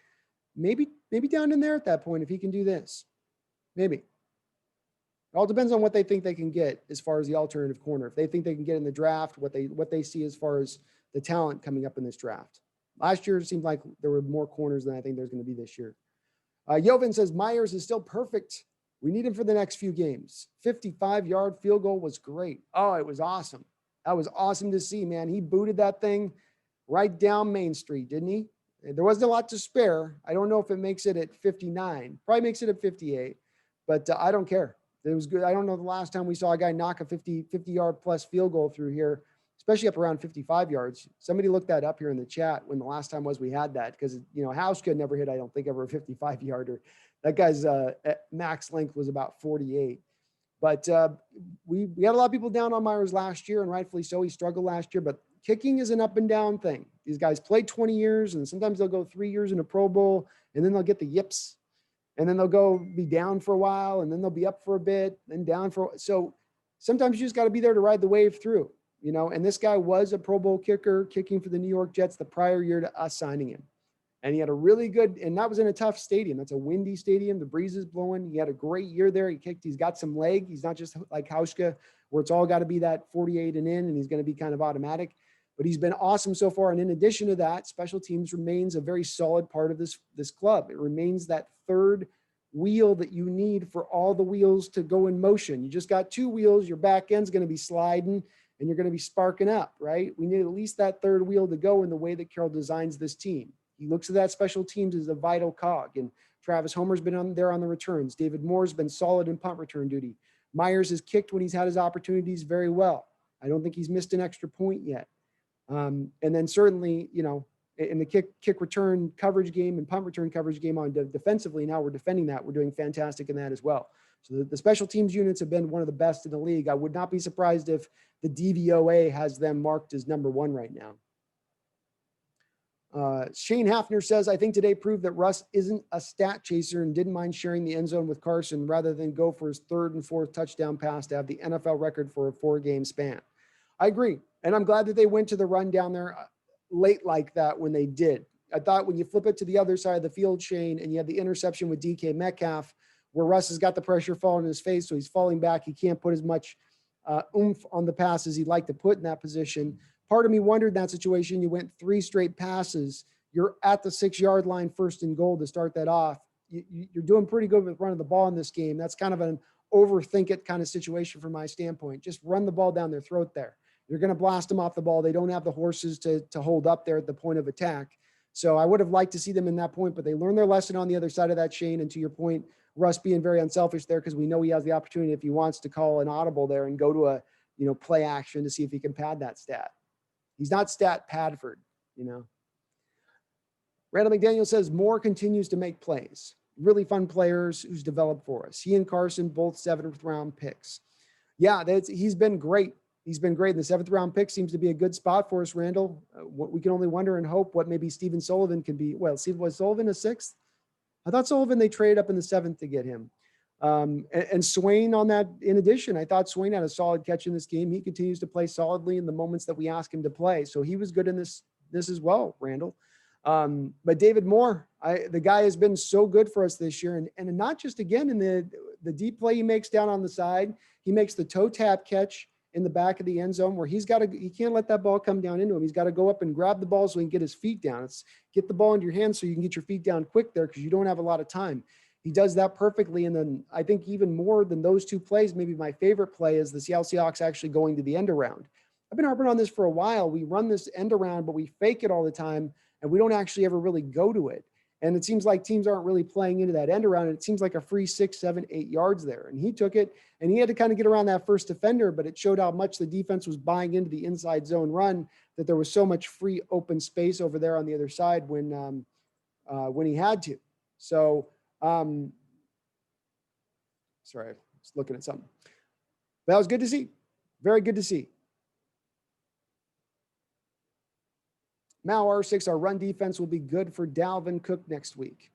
maybe down in there at that point if he can do this. Maybe. It all depends on what they think they can get as far as the alternative corner. If they think they can get in the draft, what they see as far as the talent coming up in this draft. Last year, it seemed like there were more corners than I think there's going to be this year. Jovan says, Myers is still perfect. We need him for the next few games. 55-yard field goal was great. Oh, it was awesome. That was awesome to see, man. He booted that thing right down Main Street, didn't he? There wasn't a lot to spare. I don't know if it makes it at 59. Probably makes it at 58, but I don't care. It was good. I don't know the last time we saw a guy knock a 50-yard plus field goal through here, especially up around 55 yards. Somebody looked that up here in the chat when the last time was we had that, because, Hauschka never hit, I don't think, ever a 55-yarder. That guy's max length was about 48. But we had a lot of people down on Myers last year, and rightfully so. He struggled last year, but kicking is an up and down thing. These guys play 20 years, and sometimes they'll go 3 years in a Pro Bowl, and then they'll get the yips, and then they'll go be down for a while, and then they'll be up for a bit, then down for. So sometimes you just got to be there to ride the wave through, And this guy was a Pro Bowl kicker, kicking for the New York Jets the prior year to us signing him. And he had a really good, and that was in a tough stadium. That's a windy stadium. The breeze is blowing. He had a great year there. He's got some leg. He's not just like Hauschka, where it's all got to be that 48 and in, and he's going to be kind of automatic. But he's been awesome so far. And in addition to that, special teams remains a very solid part of this club. It remains that third wheel that you need for all the wheels to go in motion. You just got two wheels. Your back end's going to be sliding, and you're going to be sparking up, right? We need at least that third wheel to go in the way that Carroll designs this team. He looks at that special teams as a vital cog, and Travis Homer's been on there on the returns. David Moore's been solid in punt return duty. Myers has kicked when he's had his opportunities very well. I don't think he's missed an extra point yet. And then certainly, in the kick return coverage game and punt return coverage game on defensively, now we're defending that. We're doing fantastic in that as well. So the special teams units have been one of the best in the league. I would not be surprised if the DVOA has them marked as number one right now. Shane Hafner says, I think today proved that Russ isn't a stat chaser and didn't mind sharing the end zone with Carson rather than go for his third and fourth touchdown pass to have the NFL record for a 4-game span. I agree. And I'm glad that they went to the run down there late like that when they did. I thought when you flip it to the other side of the field, Shane, and you have the interception with DK Metcalf, where Russ has got the pressure falling in his face, so he's falling back. He can't put as much oomph on the pass as he'd like to put in that position. Part of me wondered in that situation, you went 3 straight passes. You're at the 6-yard line, first and goal to start that off. You're doing pretty good with running the ball in this game. That's kind of an overthink it kind of situation from my standpoint. Just run the ball down their throat there. You're going to blast them off the ball. They don't have the horses to hold up there at the point of attack. So I would have liked to see them in that point, but they learned their lesson on the other side of that, Shane. And to your point, Russ being very unselfish there, because we know he has the opportunity if he wants to call an audible there and go to a play action to see if he can pad that stat. He's not stat Padford, Randall McDaniel says Moore continues to make plays. Really fun players who's developed for us. He and Carson, both 7th round picks. Yeah, he's been great. He's been great. The 7th round pick seems to be a good spot for us, Randall. What we can only wonder and hope what maybe Stephen Sullivan can be. Well, was Sullivan a 6th? I thought Sullivan, they traded up in the 7th to get him. And Swain on that, in addition, I thought Swain had a solid catch in this game. He continues to play solidly in the moments that we ask him to play. So he was good in this as well, Randall. But David Moore, the guy has been so good for us this year. And not just, again, in the deep play he makes down on the side, he makes the toe tap catch in the back of the end zone where he can't let that ball come down into him. He's got to go up and grab the ball so he can get his feet down. It's get the ball into your hands so you can get your feet down quick there because you don't have a lot of time. He does that perfectly. And then I think even more than those two plays, maybe my favorite play is the Seattle Seahawks actually going to the end around. I've been harping on this for a while. We run this end around, but we fake it all the time, and we don't actually ever really go to it. And it seems like teams aren't really playing into that end around. And it seems like a free 6, 7, 8 yards there. And he took it, and he had to kind of get around that first defender, but it showed how much the defense was buying into the inside zone run, that there was so much free open space over there on the other side when he had to. So, sorry, I was looking at something. But that was good to see. Very good to see. Mal R6, our run defense will be good for Dalvin Cook next week.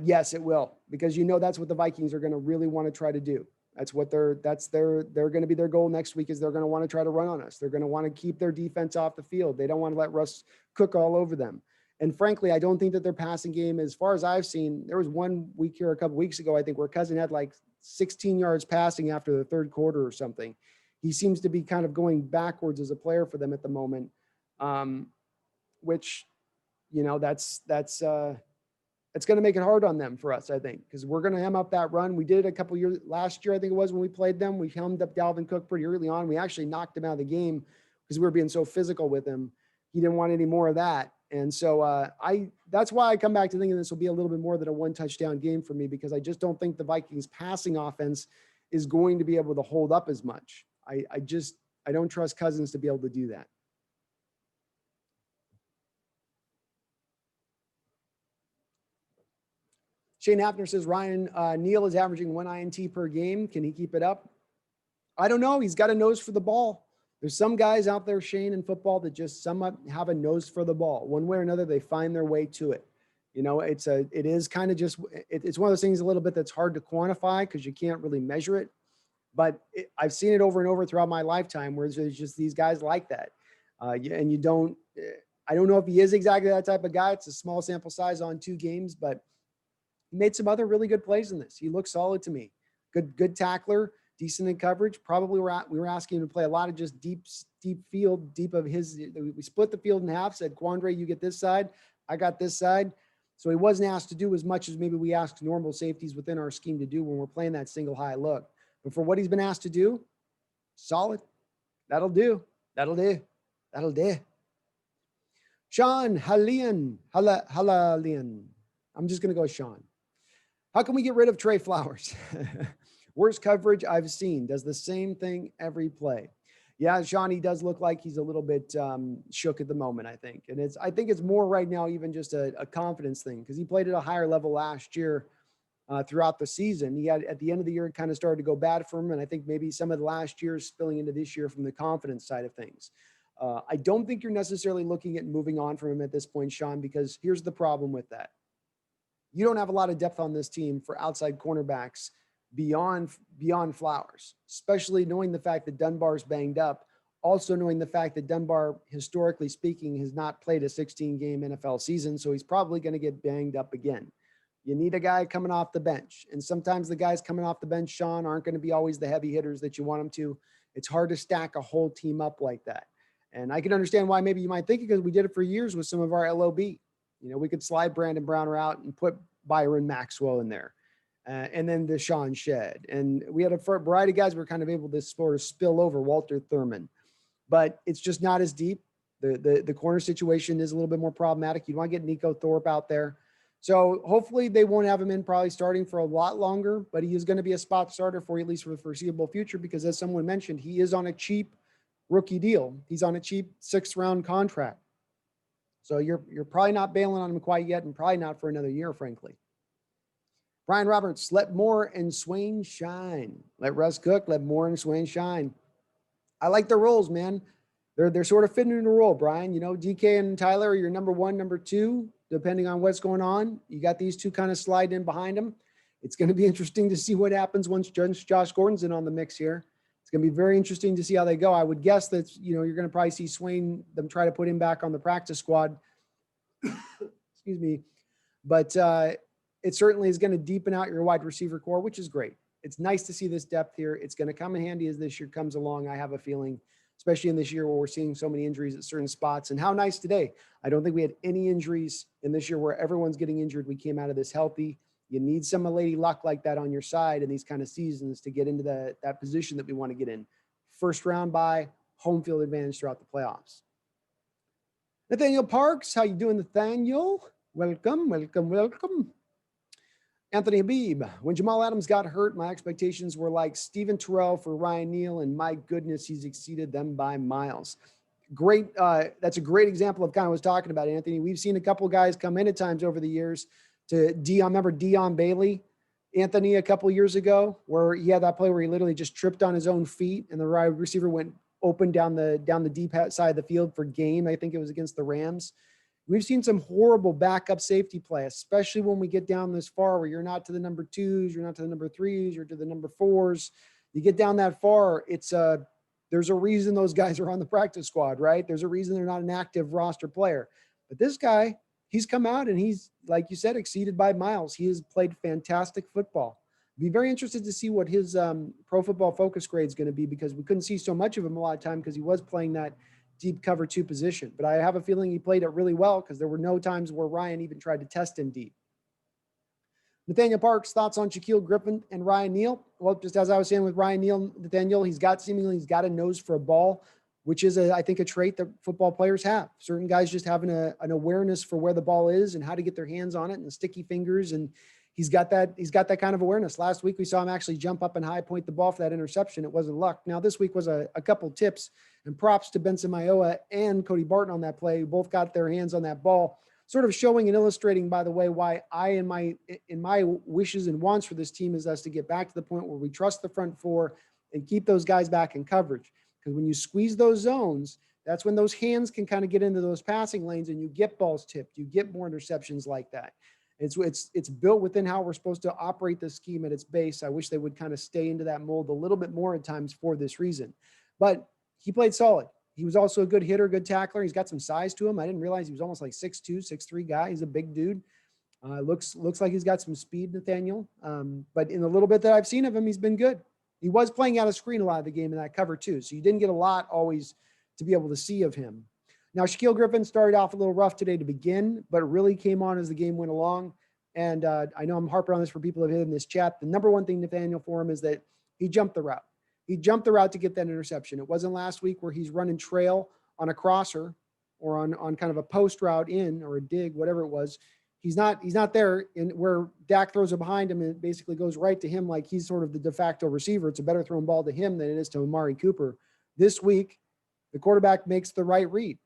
Yes, it will, because that's what the Vikings are going to really want to try to do. That's what they're going to be their goal next week, is they're going to want to try to run on us. They're going to want to keep their defense off the field. They don't want to let Russ cook all over them. And frankly, I don't think that their passing game, as far as I've seen, there was one week here a couple weeks ago, I think, where Cousin had like 16 yards passing after the third quarter or something. He seems to be kind of going backwards as a player for them at the moment, which, you know, that's it's going to make it hard on them for us, I think, because we're going to hem up that run. We did it a couple years last year, I think it was, when we played them. We hemmed up Dalvin Cook pretty early on. We actually knocked him out of the game because we were being so physical with him. He didn't want any more of that. And so that's why I come back to thinking this will be a little bit more than a one touchdown game for me, because I just don't think the Vikings passing offense is going to be able to hold up as much. I don't trust Cousins to be able to do that. Shane Hafner says Ryan Neal is averaging 1 INT per game. Can he keep it up? I don't know. He's got a nose for the ball. There's some guys out there, Shane, in football that just somewhat have a nose for the ball. One way or another, they find their way to it. You know, it is kind of just, it's one of those things a little bit that's hard to quantify because you can't really measure it. But I've seen it over and over throughout my lifetime where there's just these guys like that. And you don't, I don't know if he is exactly that type of guy. It's a small sample size on 2 games, but he made some other really good plays in this. He looked solid to me. Good tackler, decent in coverage. Probably we were asking him to play a lot of just deep field, deep of his. We split the field in half, said, Quandre, you get this side, I got this side. So he wasn't asked to do as much as maybe we ask normal safeties within our scheme to do when we're playing that single high look. But for what he's been asked to do, solid. That'll do. Sean Halian. I'm just going to go Sean. How can we get rid of Trey Flowers? Worst coverage I've seen. Does the same thing every play. Yeah, Sean, he does look like he's a little bit shook at the moment, I think. And I think it's more right now even just a confidence thing, because he played at a higher level last year throughout the season. He had, at the end of the year, it kind of started to go bad for him. And I think maybe some of the last year spilling into this year from the confidence side of things. I don't think you're necessarily looking at moving on from him at this point, Sean, because here's the problem with that. You don't have a lot of depth on this team for outside cornerbacks beyond Flowers, especially knowing the fact that Dunbar's banged up, also knowing the fact that Dunbar, historically speaking, has not played a 16-game NFL season, so he's probably going to get banged up again. You need a guy coming off the bench, and sometimes the guys coming off the bench, Sean, aren't going to be always the heavy hitters that you want them to. It's hard to stack a whole team up like that. And I can understand why maybe you might think it, because we did it for years with some of our LOB. You know, we could slide Brandon Browner out and put Byron Maxwell in there. And then Deshaun Shedd. And we had a variety of guys who were kind of able to sort of spill over, Walter Thurman. But it's just not as deep. The corner situation is a little bit more problematic. You want to get Nico Thorpe out there. So hopefully they won't have him in probably starting for a lot longer, but he is going to be a spot starter for you, at least for the foreseeable future, because as someone mentioned, he is on a cheap rookie deal. He's on a cheap 6th-round contract. So you're probably not bailing on him quite yet, and probably not for another year, frankly. Brian Roberts, let Moore and Swain shine. Let Russ cook, let Moore and Swain shine. I like their roles, man. They're sort of fitting in a role, Brian. You know, DK and Tyler are your number 1, number 2, depending on what's going on. You got these two kind of sliding in behind them. It's going to be interesting to see what happens once Josh Gordon's in on the mix here. It's going to be very interesting to see how they go. I would guess that, you know, you're going to probably see Swain, them try to put him back on the practice squad. Excuse me. But it certainly is going to deepen out your wide receiver core, which is great. It's nice to see this depth here. It's going to come in handy as this year comes along, I have a feeling, especially in this year where we're seeing so many injuries at certain spots. And how nice today. I don't think we had any injuries in this year where everyone's getting injured. We came out of this healthy. You need some lady luck like that on your side in these kind of seasons to get into that position that we want to get in. 1st round bye, home field advantage throughout the playoffs. Nathaniel Parks, how you doing, Nathaniel? Welcome. Anthony Habib, when Jamal Adams got hurt, my expectations were like Steven Terrell for Ryan Neal, and my goodness, he's exceeded them by miles. Great. That's a great example of kind of what I was talking about, Anthony. We've seen a couple of guys come in at times over the years to remember Dion Bailey, Anthony, a couple of years ago, where he had that play where he literally just tripped on his own feet and the wide receiver went open down the deep side of the field for game. I think it was against the Rams. We've seen some horrible backup safety play, especially when we get down this far where you're not to the number 2s, you're not to the number 3s, you're to the number 4s. You get down that far, there's a reason those guys are on the practice squad, right? There's a reason they're not an active roster player. But this guy, he's come out and he's, like you said, exceeded by miles. He has played fantastic football. Be very interested to see what his Pro Football Focus grade is going to be, because we couldn't see so much of him a lot of time because he was playing that deep cover 2 position. But I have a feeling he played it really well because there were no times where Ryan even tried to test him deep. Nathaniel Parks, thoughts on Shaquille Griffin and Ryan Neal? Well, just as I was saying with Ryan Neal, Nathaniel, he's got a nose for a ball, which is, I think, a trait that football players have. Certain guys just having an awareness for where the ball is and how to get their hands on it and sticky fingers. And he's got that kind of awareness. Last week, we saw him actually jump up and high point the ball for that interception. It wasn't luck. Now, this week was a couple tips, and props to Benson Mayowa and Cody Barton on that play, who both got their hands on that ball, sort of showing and illustrating, by the way, why in my wishes and wants for this team is us to get back to the point where we trust the front four and keep those guys back in coverage. Because when you squeeze those zones, that's when those hands can kind of get into those passing lanes and you get balls tipped. You get more interceptions like that. It's built within how we're supposed to operate the scheme at its base. I wish they would kind of stay into that mold a little bit more at times for this reason. But he played solid. He was also a good hitter, good tackler. He's got some size to him. I didn't realize he was almost like 6'2", 6'3" guy. He's a big dude. Looks like he's got some speed, Nathaniel. But in the little bit that I've seen of him, he's been good. He was playing out of screen a lot of the game in that cover too. So you didn't get a lot always to be able to see of him. Now, Shaquille Griffin started off a little rough today to begin, but really came on as the game went along. And I know I'm harping on this for people who have hit in this chat. The number one thing, Nathaniel, for him is that he jumped the route. He jumped the route to get that interception. It wasn't last week where he's running trail on a crosser or on kind of a post route in or a dig, whatever it was. He's not there in where Dak throws it behind him and it basically goes right to him like he's sort of the de facto receiver. It's a better thrown ball to him than it is to Amari Cooper. This week, the quarterback makes the right read.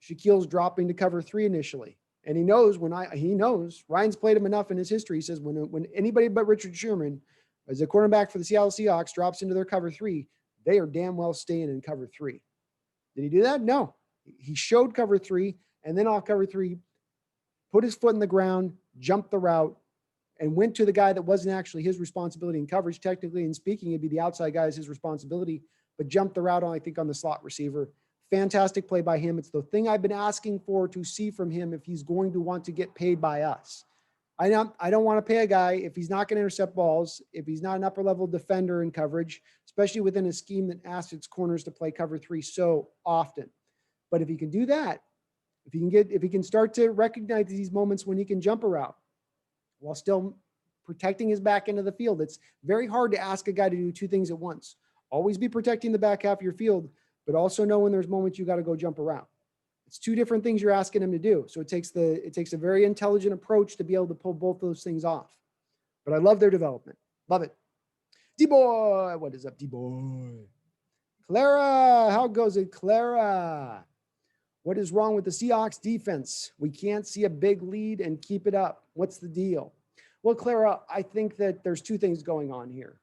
Shaquille's dropping to cover 3 initially. And he knows Ryan's played him enough in his history. He says when anybody but Richard Sherman, as a cornerback for the Seattle Seahawks, drops into their cover 3, they are damn well staying in cover 3. Did he do that? No. He showed cover 3, and then off cover 3, put his foot in the ground, jumped the route, and went to the guy that wasn't actually his responsibility in coverage. Technically and speaking, it'd be the outside guy is his responsibility, but jumped the route on, I think, on the slot receiver. Fantastic play by him. It's the thing I've been asking for to see from him if he's going to want to get paid by us. I don't want to pay a guy if he's not going to intercept balls, if he's not an upper level defender in coverage, especially within a scheme that asks its corners to play cover 3 so often. But if he can do that, if he can start to recognize these moments when he can jump a route while still protecting his back end of the field, it's very hard to ask a guy to do 2 things at once. Always be protecting the back half of your field, but also know when there's moments you got to go jump around. It's 2 different things you're asking him to do. So it takes a very intelligent approach to be able to pull both those things off. But I love their development. Love it. D-Boy. What is up, D-Boy? Clara, how goes it, Clara? What is wrong with the Seahawks defense? We can't see a big lead and keep it up. What's the deal? Well, Clara, I think that there's 2 things going on here.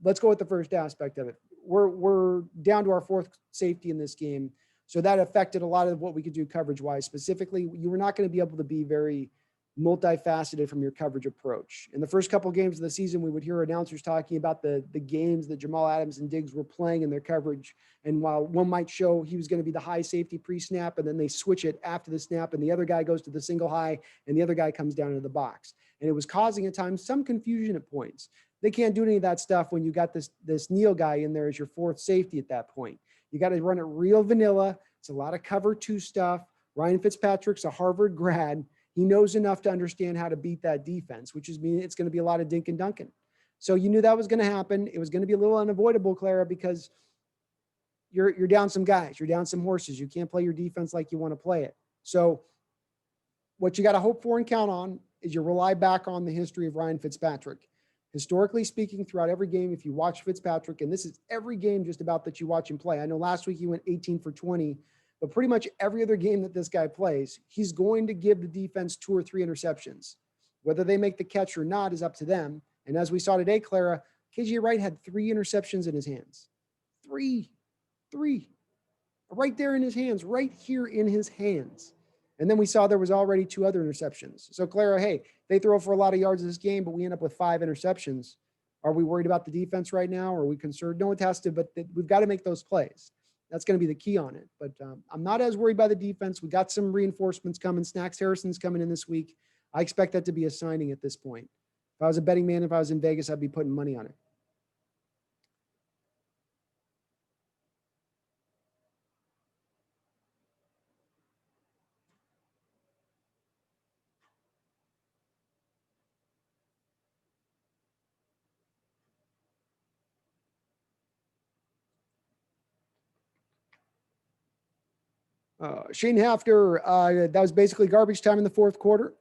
Let's go with the first aspect of it. We're down to our 4th safety in this game. So that affected a lot of what we could do coverage-wise. Specifically, you were not going to be able to be very multifaceted from your coverage approach. In the first couple of games of the season, we would hear announcers talking about the games that Jamal Adams and Diggs were playing in their coverage. And while one might show he was going to be the high safety pre-snap, and then they switch it after the snap, and the other guy goes to the single high, and the other guy comes down into the box. And it was causing at times some confusion at points. They can't do any of that stuff when you got this Neal guy in there as your 4th safety at that point. You got to run it real vanilla. It's a lot of cover 2 stuff. Ryan Fitzpatrick's a Harvard grad. He knows enough to understand how to beat that defense, which is meaning it's going to be a lot of dink and dunking. So you knew that was going to happen. It was going to be a little unavoidable, Clara, because you're down some guys. You're down some horses. You can't play your defense like you want to play it. So what you got to hope for and count on is you rely back on the history of Ryan Fitzpatrick. Historically speaking, throughout every game, if you watch Fitzpatrick, and this is every game just about that you watch him play. I know last week he went 18 for 20, but pretty much every other game that this guy plays, he's going to give the defense 2 or 3 interceptions. Whether they make the catch or not is up to them. And as we saw today, Clara, KJ Wright had 3 interceptions in his hands. 3. Right there in his hands, right here in his hands. And then we saw there was already 2 other interceptions. So Clara, hey, they throw for a lot of yards in this game, but we end up with 5 interceptions. Are we worried about the defense right now? Are we concerned? No, it has to, but we've got to make those plays. That's going to be the key on it. But I'm not as worried by the defense. We got some reinforcements coming. Snacks Harrison's coming in this week. I expect that to be a signing at this point. If I was a betting man, if I was in Vegas, I'd be putting money on it. Shane Hafter, that was basically garbage time in the fourth quarter.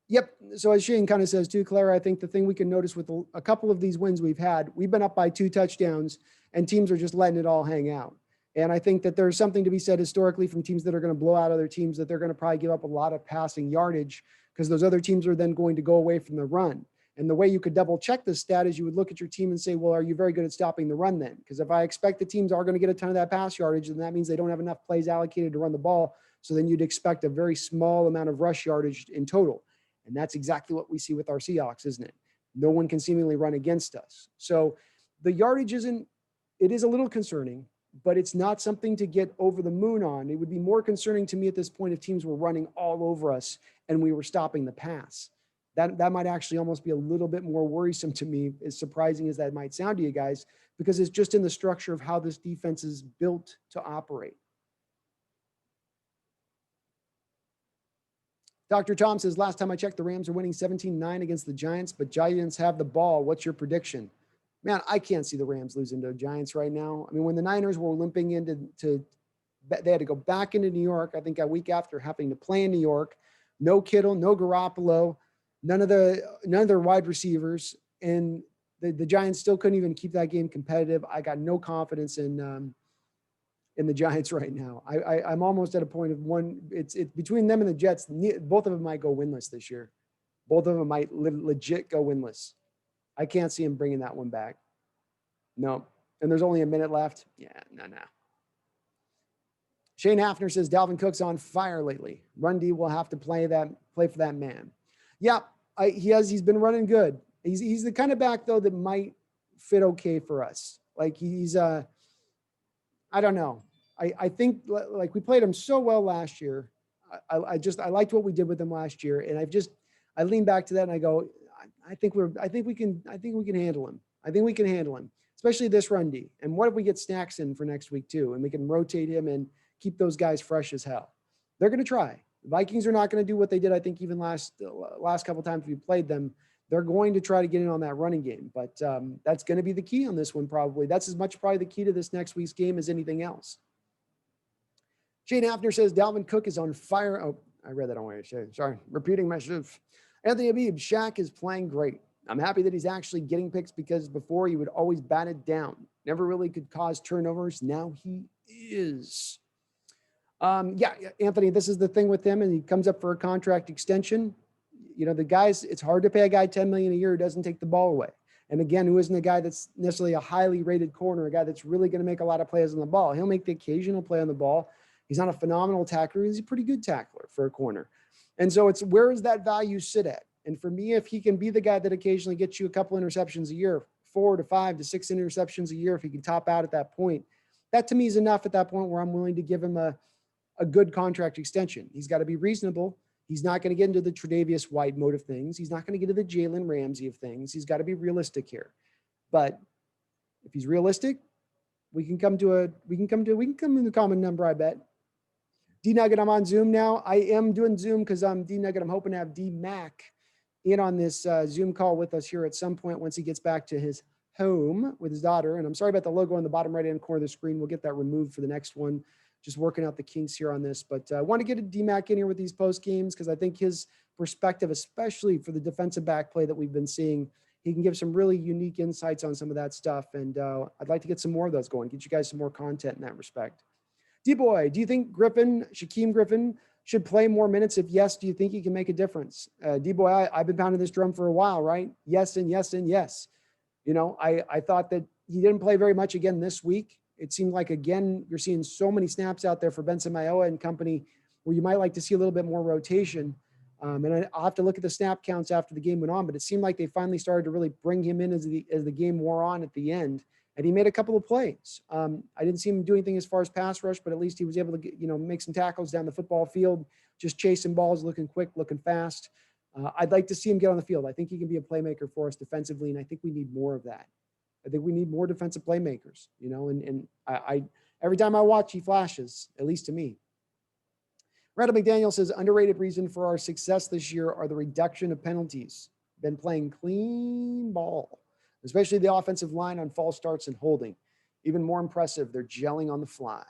Yep. So as Shane kind of says too, Clara, I think the thing we can notice with a couple of these wins we've had, we've been up by 2 touchdowns and teams are just letting it all hang out. And I think that there's something to be said historically from teams that are going to blow out other teams, that they're going to probably give up a lot of passing yardage because those other teams are then going to go away from the run. And the way you could double check this stat is you would look at your team and say, well, are you very good at stopping the run then? Because if I expect the teams are going to get a ton of that pass yardage, then that means they don't have enough plays allocated to run the ball. So then you'd expect a very small amount of rush yardage in total. And that's exactly what we see with our Seahawks, isn't it? No one can seemingly run against us. So the yardage it is a little concerning, but it's not something to get over the moon on. It would be more concerning to me at this point if teams were running all over us and we were stopping the pass. That might actually almost be a little bit more worrisome to me, as surprising as that might sound to you guys, because it's just in the structure of how this defense is built to operate. Dr. Tom says, last time I checked, the Rams are winning 17-9 against the Giants, but Giants have the ball. What's your prediction? Man, I can't see the Rams losing to the Giants right now. I mean, when the Niners were limping they had to go back into New York, I think a week after having to play in New York, no Kittle, no Garoppolo, none of their wide receivers, and the Giants still couldn't even keep that game competitive. I got no confidence in the Giants right now. I'm almost at a point of it's between them and the Jets. Both of them might go winless this year. Both of them might legit go winless. I can't see him bringing that one back. No. And there's only a minute left. Yeah, no. Shane Hafner says Dalvin Cook's on fire lately. Run D will have to play for that man. Yeah, he's been running good. He's the kind of back though that might fit okay for us. Like he's I don't know. I think like we played him so well last year. I liked what we did with him last year, and I lean back to that and I go, I think we can handle him. I think we can handle him, especially this run D. And what if we get Snacks in for next week too, and we can rotate him and keep those guys fresh as hell? They're going to try. The Vikings are not going to do what they did, I think, even last couple times we played them. They're going to try to get in on that running game, but that's going to be the key on this one probably. That's as much probably the key to this next week's game as anything else. Shane Hafner says Dalvin Cook is on fire. Oh, I read that on way. Sorry, repeating myself. Anthony Habib, Shaq is playing great. I'm happy that he's actually getting picks because before he would always bat it down. Never really could cause turnovers. Now he is. Yeah, Anthony, this is the thing with him, and he comes up for a contract extension. You know, the guys, it's hard to pay a guy $10 million a year who doesn't take the ball away. And again, who isn't a guy that's necessarily a highly rated corner, a guy that's really going to make a lot of plays on the ball. He'll make the occasional play on the ball. He's not a phenomenal tackler. He's a pretty good tackler for a corner. And so it's, where does that value sit at? And for me, if he can be the guy that occasionally gets you a couple interceptions a year, 4 to 5 to 6 interceptions a year, if he can top out at that point, that to me is enough at that point where I'm willing to give him a good contract extension. He's got to be reasonable. He's not going to get into the Tre'Davious White mode of things. He's not going to get into the Jalen Ramsey of things. He's got to be realistic here. But if he's realistic, we can come to the common number, I bet. D-Nugget, I'm on Zoom now. I am doing Zoom because I'm D-Nugget. I'm hoping to have D-Mac in on this Zoom call with us here at some point once he gets back to his home with his daughter. And I'm sorry about the logo on the bottom right-hand corner of the screen. We'll get that removed for the next one. Just working out the kinks here on this. But I want to get a D-Mac in here with these post games because I think his perspective, especially for the defensive back play that we've been seeing, he can give some really unique insights on some of that stuff. And I'd like to get some more of those going, get you guys some more content in that respect. D-Boy, do you think Shaquille Griffin should play more minutes? If yes, do you think he can make a difference? D-Boy, I've been pounding this drum for a while, right? Yes and yes and yes. You know, I thought that he didn't play very much again this week. It seemed like, again, you're seeing so many snaps out there for Benson Mayowa and company where you might like to see a little bit more rotation. And I'll have to look at the snap counts after the game went on, but it seemed like they finally started to really bring him in as the game wore on at the end. And he made a couple of plays. I didn't see him do anything as far as pass rush, but at least he was able to get, make some tackles down the football field, just chasing balls, looking quick, looking fast. I'd like to see him get on the field. I think he can be a playmaker for us defensively, and I think we need more of that. I think we need more defensive playmakers, and I every time I watch, he flashes, at least to me. Randall McDaniel says, underrated reason for our success this year are the reduction of penalties. Been playing clean ball, especially the offensive line on false starts and holding. Even more impressive, they're gelling on the fly.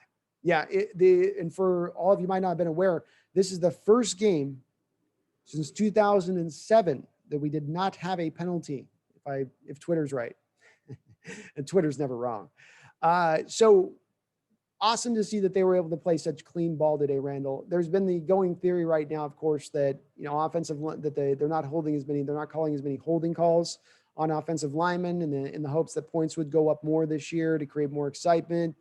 Yeah, and for all of you might not have been aware, this is the first game since 2007 that we did not have a penalty, if Twitter's right. And Twitter's never wrong. So awesome to see that they were able to play such clean ball today, Randall. There's been the going theory right now, of course, that they're not calling as many holding calls on offensive linemen in the hopes that points would go up more this year to create more excitement.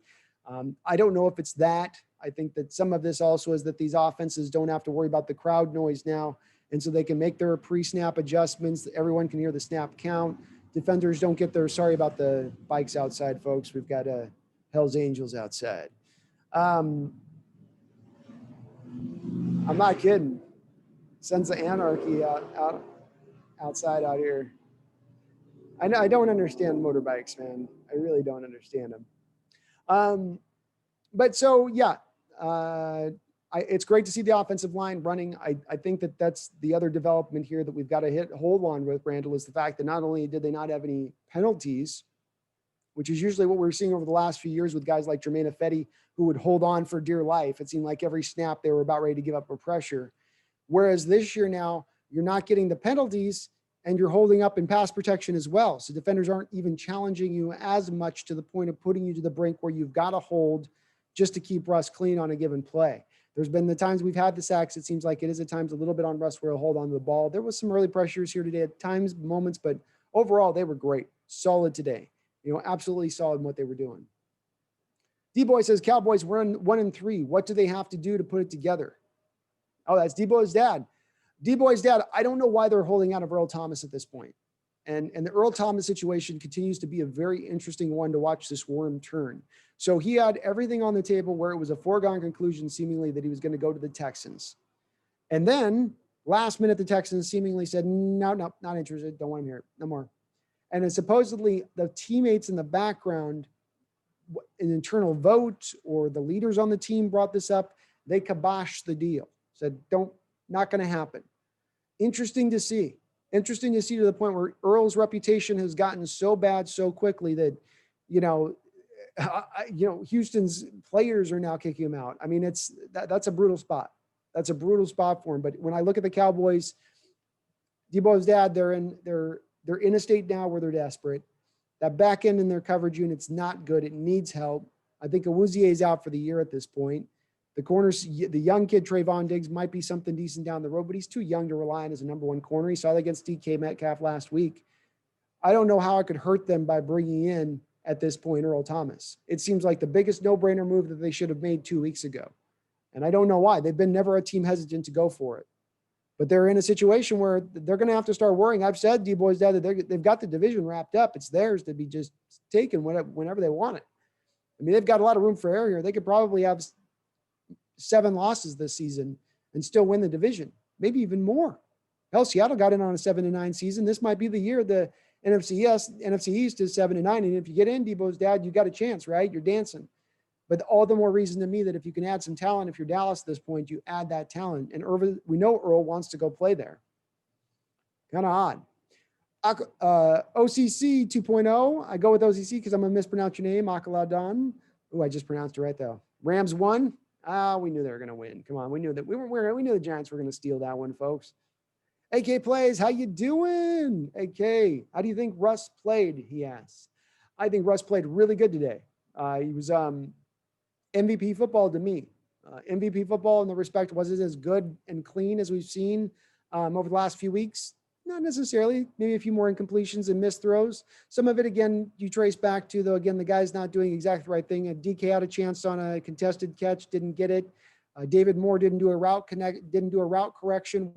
I don't know if it's that. I think that some of this also is that these offenses don't have to worry about the crowd noise now, and so they can make their pre-snap adjustments. Everyone can hear the snap count. Defenders don't get their, sorry about the bikes outside, folks. We've got Hell's Angels outside. I'm not kidding. Sons of Anarchy outside out here. I don't understand motorbikes, man. I really don't understand them. But so, yeah, it's great to see the offensive line running. I think that's the other development here that we've got to hold on with, Randall, is the fact that not only did they not have any penalties, which is usually what we're seeing over the last few years with guys like Jermaine Ifedi, who would hold on for dear life. It seemed like every snap they were about ready to give up a pressure. Whereas this year now, you're not getting the penalties and you're holding up in pass protection as well. So defenders aren't even challenging you as much to the point of putting you to the brink where you've got to hold just to keep Russ clean on a given play. There's been the times we've had the sacks. It seems like it is at times a little bit on Russ where he'll hold on to the ball. There was some early pressures here today at times, moments, but overall they were great. Solid today. Absolutely solid in what they were doing. D-Boy says, Cowboys run 1-3. What do they have to do to put it together? Oh, that's D-Boy's dad. D-Boy's dad, I don't know why they're holding out of Earl Thomas at this point. And the Earl Thomas situation continues to be a very interesting one to watch this worm turn. So he had everything on the table where it was a foregone conclusion, seemingly, that he was going to go to the Texans. And then last minute, the Texans seemingly said, no, not interested. Don't want him here. No more. And then supposedly the teammates in the background, an internal vote or the leaders on the team brought this up. They kiboshed the deal, said, not going to happen. Interesting to see to the point where Earl's reputation has gotten so bad so quickly that, Houston's players are now kicking him out. I mean, that's a brutal spot. That's a brutal spot for him. But when I look at the Cowboys, Debo's dad, they're in a state now where they're desperate. That back end in their coverage unit's not good. It needs help. I think Awuzie is out for the year at this point. The corners, the young kid, Trayvon Diggs, might be something decent down the road, but he's too young to rely on as a number one corner. He saw that against DK Metcalf last week. I don't know how I could hurt them by bringing in, at this point, Earl Thomas. It seems like the biggest no-brainer move that they should have made 2 weeks ago. And I don't know why. They've been never a team hesitant to go for it. But they're in a situation where they're going to have to start worrying. I've said, D-Boy's dad, that they've got the division wrapped up. It's theirs to be just taken whenever they want it. I mean, they've got a lot of room for error here. They could probably have 7 losses this season and still win the division, maybe even more. Hell, Seattle got in on a 7-9 season. This might be the year the NFC East is 7-9. And if you get in, Debo's dad, you got a chance, right? You're dancing. But all the more reason to me that if you can add some talent, if you're Dallas at this point, you add that talent. And we know Earl wants to go play there. Kind of odd. OCC 2.0. I go with OCC because I'm going to mispronounce your name, Akaladon. Oh, I just pronounced it right, though. Rams won. We knew they were going to win. Come on, we knew that we knew the Giants were going to steal that one, folks. AK plays, how you doing? AK, how do you think Russ played? He asks. I think Russ played really good today. He was MVP football to me. MVP football in the respect, was it as good and clean as we've seen over the last few weeks? Not necessarily. Maybe a few more incompletions and missed throws. Some of it, again, you trace back to, though, again, the guy's not doing exactly the right thing. And DK had a chance on a contested catch, didn't get it. David Moore didn't do a route correction.